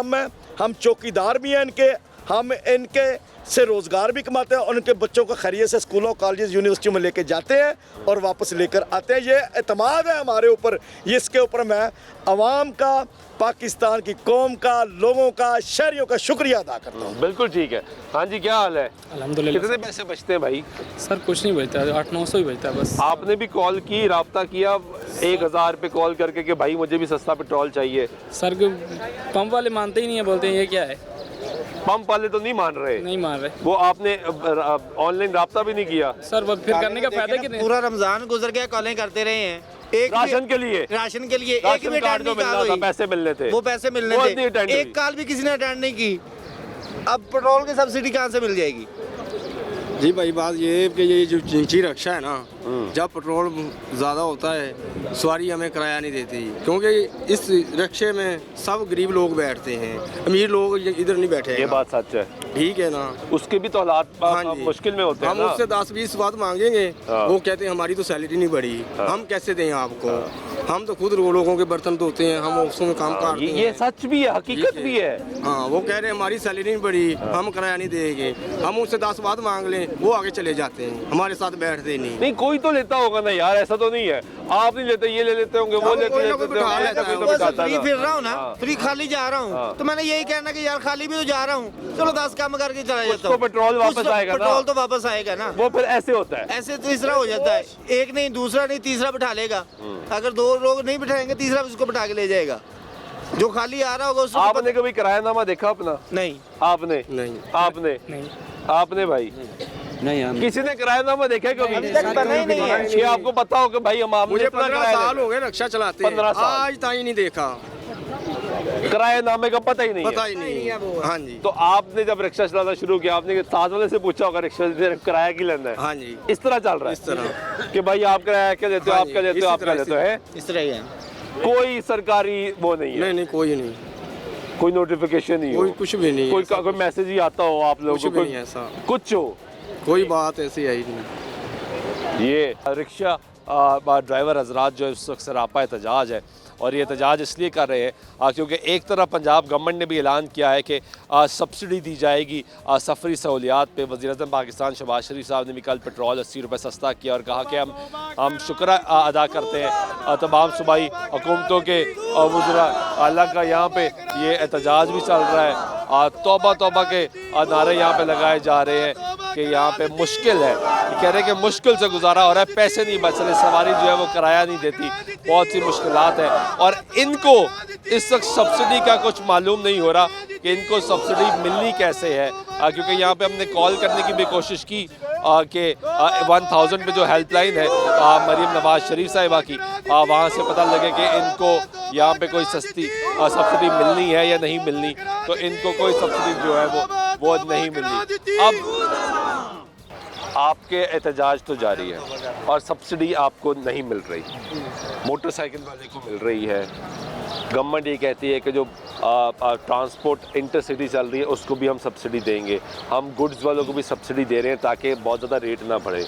हम चौकीदार भी हैं इनके, हम इनके से रोज़गार भी कमाते हैं और उनके बच्चों को खैरियत से स्कूलों कॉलेज यूनिवर्सिटियों में लेके जाते हैं और वापस लेकर आते हैं। ये एतमाद है हमारे ऊपर, इसके ऊपर मैं अवाम का, पाकिस्तान की कौम का, लोगों का, शहरियों का शुक्रिया अदा करता हूँ। बिल्कुल ठीक है। हाँ जी, क्या हाल है? अल्हम्दुलिल्लाह। कितने पैसे बचते हैं भाई? सर कुछ नहीं बचता, 800-900 ही बचता है बस। आपने भी कॉल की, राब्ता किया 1000 पे कॉल करके कि भाई मुझे भी सस्ता पेट्रोल चाहिए? सर पंप वाले मानते ही नहीं है, बोलते हैं ये क्या है। पंप वाले तो नहीं मान रहे। वो आपने ऑनलाइन राब्ता भी नहीं किया? सर वो फिर करने का फायदा कि नहीं? पूरा रमजान गुजर गया, कॉलें करते रहे हैं, एक राशन के लिए एक राशन भी कार्ड जो मिलना था, पैसे मिलने थे, वो पैसे मिलने थे, एक कॉल भी किसी ने अटेंड नहीं की। अब पेट्रोल की सब्सिडी कहाँ से मिल जाएगी? जी भाई बात ये है कि ये जो जिंची रक्षा है ना, जब पेट्रोल ज़्यादा होता है सवारी हमें किराया नहीं देती, क्योंकि इस रिक्शे में सब गरीब लोग बैठते हैं, अमीर लोग इधर नहीं बैठे। ये बात सच है, ठीक है ना? उसके भी तो हालात मुश्किल में होते हैं हम उससे 10-20 बात मांगेंगे, वो कहते हैं हमारी तो सैलरी नहीं बढ़ी, हम कैसे दें आपको? हम तो खुद लोगों के बर्तन धोते हैं, हम ऑफिसों में काम करते हैं। ये सच भी है, हकीकत भी है। हाँ, वो कह रहे हैं हमारी सैलरी नहीं बढ़ी, हम किराया नहीं देंगे। हम उनसे 10 बात मांग लें, वो आगे चले जाते हैं, हमारे साथ बैठते नहीं। कोई तो लेता होगा ना यार, ऐसा तो नहीं है आप नहीं लेते, ये ले लेते होंगे, वो लेते फ्री फिर रहा हूँ ना, फ्री खाली जा रहा हूँ, तो मैंने यही कहना कि यार खाली भी तो जा रहा हूँ, चलो 10 काम करके चला जाता हूँ, पेट्रोल वापस आएगा ना। पेट्रोल तो वापस आएगा ना। वो फिर ऐसे होता है, ऐसे तो इस तरह हो जाता है, एक नहीं, दूसरा नहीं, तीसरा बिठा लेगा। अगर 2 लोग नहीं बिठाएंगे, तीसरा उसको बिठा के ले जाएगा, जो खाली आ रहा होगा उसको। आपने कभी किरायानामा देखा अपना? नहीं। आपने भाई नहीं, किसी ने किरायानामा देखा कभी? अभी तक बना ही नहीं है। ये आपको पता हो कि भाई हम मुझे 15 साल हो गए रिक्शा चलाते, 15 साल आज तक नहीं देखा। किराएनामे का पता ही नहीं पता है। ही नहीं है वो। हाँ जी। तो आपने जब रिक्शा चलाना शुरू किया, आपने साथ वाले से पूछा होगा रिक्शा किराया की लेना है? हाँ जी। इस तरह चल रहा है, इस तरह कि भाई आप किराया क्या देते हो, हाँ आप क्या जी, देते हो, इसी आप क्या तरह देते हो, है? इस तरह ही है। कोई सरकारी वो नहीं है? नहीं नहीं, कोई नहीं, कोई नोटिफिकेशन नहीं कोई हो, कुछ भी नहीं, कोई मैसेज ही आता हो आप लोगों कुछ को, भी नहीं ऐसा, कुछ हो? कोई बात ऐसी है ही नहीं। ये रिक्शा ड्राइवर हजरात जो इस वक्त सरापा एहतजाज है, और ये एहतजाज इसलिए कर रहे हैं क्योंकि एक तरफ पंजाब गवर्नमेंट ने भी ऐलान किया है कि सब्सिडी दी जाएगी सफरी सहूलियात पे। वज़ीर-ए-आज़म पाकिस्तान शहबाज शरीफ साहब ने भी कल पेट्रोल 80 रुपये सस्ता किया और कहा कि हम शुक्र अदा करते हैं तमाम सूबाई हुकूमतों के वज़रा अल्लाह का। यहाँ पे ये एहतजाज भी चल रहा है, तौबा तौबा के नारे यहाँ पे लगाए जा रहे हैं कि यहाँ पे मुश्किल है, कह रहे हैं कि मुश्किल से गुजारा हो रहा है, पैसे नहीं बच रहे, सवारी जो है वो किराया नहीं देती, बहुत सी मुश्किलात है। और इनको इस वक्त सब्सिडी का कुछ मालूम नहीं हो रहा कि इनको सब्सिडी मिलनी कैसे है, क्योंकि यहाँ पे हमने कॉल करने की भी कोशिश की कि 1000 पे जो हेल्पलाइन है मरीम नवाज शरीफ साहिबा की, वहाँ से पता लगे कि इनको यहाँ पे कोई सस्ती सब्सिडी मिलनी है या नहीं मिलनी, तो इनको कोई सब्सिडी जो है वो नहीं मिलनी। अब आपके एहतजाज तो जारी है और सब्सिडी आपको नहीं मिल रही, मोटरसाइकिल वाले को मिल रही है। गवर्नमेंट ये कहती है कि जो ट्रांसपोर्ट इंटरसिटी चल रही है उसको भी हम सब्सिडी देंगे, हम गुड्स वालों को भी सब्सिडी दे रहे हैं ताकि बहुत ज़्यादा रेट ना बढ़े।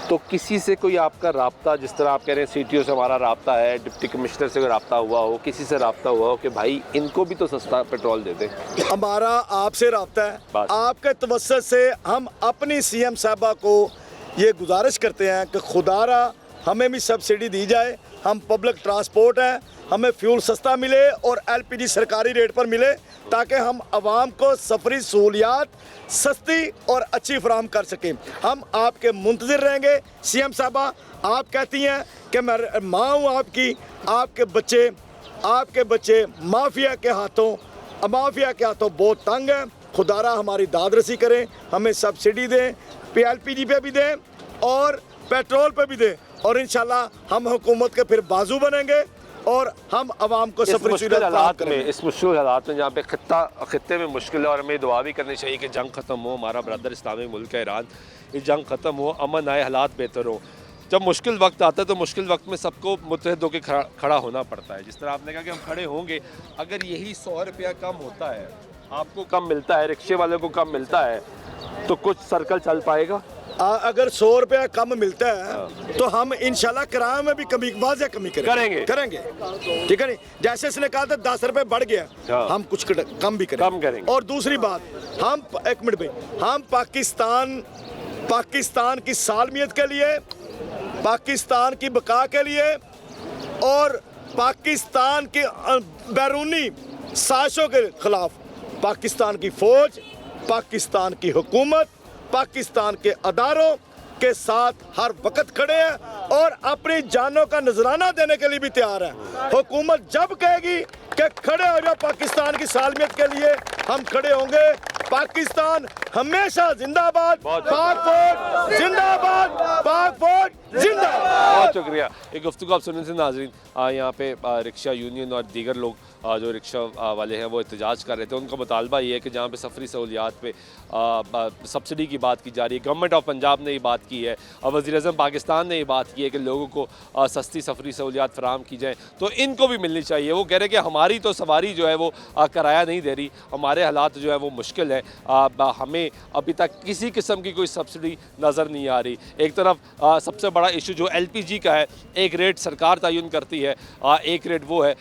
तो किसी से कोई आपका राब्ता, जिस तरह आप कह रहे हैं CTO से हमारा राब्ता है, डिप्टी कमिश्नर से कोई राब्ता हुआ हो, किसी से राब्ता हुआ हो कि भाई इनको भी तो सस्ता पेट्रोल दे दें? हमारा आपसे राब्ता है, आपके तवज्जुह से हम अपनी CM साहबा को ये गुजारिश करते हैं कि खुदारा हमें भी सब्सिडी दी जाए। हम पब्लिक ट्रांसपोर्ट हैं, हमें फ्यूल सस्ता मिले और LPG सरकारी रेट पर मिले ताकि हम आवाम को सफरी सहूलियात सस्ती और अच्छी फराहम कर सकें। हम आपके मुंतज़िर रहेंगे। CM साहबा आप कहती हैं कि मैं माँ हूँ आपकी, आपके बच्चे माफिया के हाथों बहुत तंग हैं। खुदारा हमारी दादरसी करें, हमें सब्सिडी दें, LPG पे भी दें और पेट्रोल पे भी दें, और इंशाल्लाह हम हुकूमत के फिर बाजू बनेंगे और हम आवाम को इस मुश्किल हालात में जहाँ पे खित्ते में मुश्किल है, और हमें दुआ भी करनी चाहिए कि जंग ख़त्म हो, हमारा ब्रदर इस्लामिक मुल्क है ईरान, ये जंग ख़त्म हो, अमन आए, हालात बेहतर हो। जब मुश्किल वक्त आता है तो मुश्किल वक्त में सबको मुत्तहिद होकर खड़ा होना पड़ता है। जिस तरह आपने कहा कि हम खड़े होंगे, अगर यही 100 रुपया कम होता है, आपको कम मिलता है, रिक्शे वाले को कम मिलता है, तो कुछ सर्कल चल पाएगा। अगर 100 रुपया कम मिलता है तो हम इंशाल्लाह किराए में भी कमी करेंगे। ठीक है नहीं, जैसे इसने कहा था 10 रुपये बढ़ गया, हम कुछ कम भी करेंगे। और दूसरी बात, हम एक मिनट भाई, हम पाकिस्तान की सालमियत के लिए, पाकिस्तान की बका के लिए और पाकिस्तान के बैरूनी साजिशों के खिलाफ पाकिस्तान की फौज, पाकिस्तान की हुकूमत, पाकिस्तान के अदारों के साथ हर वक्त खड़े हैं और अपनी जानों का नजराना देने के लिए भी तैयार हैं। हुकूमत जब कहेगी कि खड़े हो जाओ पाकिस्तान की सालमियत के लिए, हम खड़े होंगे। पाकिस्तान हमेशा जिंदाबाद, पाक फौज जिंदाबाद, पाक फौज जिंदाबाद। बहुत शुक्रिया। एक गुफ्तगू आप सुनने से नाज़रीन, यहाँ पे रिक्शा यूनियन और दीगर लोग जो रिक्शा वाले हैं वो एहतजाज कर रहे थे। उनका मुतालबा ये है कि जहाँ पे सफरी सहूलियात पे सब्सिडी की बात की जा रही है, गवर्नमेंट ऑफ पंजाब ने ये बात की है और वज़ीर-ए-आज़म पाकिस्तान ने ये बात की है कि लोगों को सस्ती सफरी सहूलियात फराहम की जाए, तो इनको भी मिलनी चाहिए। वो कह रहे हैं कि हमारी तो सवारी जो है वो किराया नहीं दे रही, हमारे हालात जो है वो मुश्किल है, हमें अभी तक किसी किस्म की कोई सब्सिडी नज़र नहीं आ रही। एक तरफ सबसे बड़ा इशू जो LPG का है, एक रेट सरकार तयन करती है, एक रेट वो है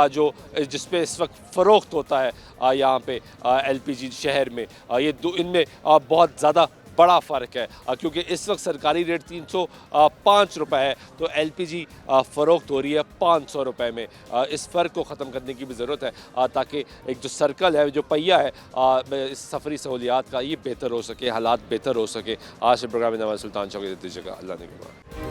जो जिस पे इस वक्त फ़रोख्त होता है यहाँ पे LPG शहर में। ये दो इनमें बहुत ज़्यादा बड़ा फ़र्क है, क्योंकि इस वक्त सरकारी रेट 305 रुपये है, तो LPG फ़रोख्त हो रही है 500 रुपये में। इस फ़र्क को ख़त्म करने की भी ज़रूरत है ताकि एक जो सर्कल है, जो पहिया है इस सफरी सहूलियात का, ये बेहतर हो सके, हालात बेहतर हो सके। आज से प्रोग्राम में नवाज़ सुल्तान चौकी दीजिएगा। अल्लाह ने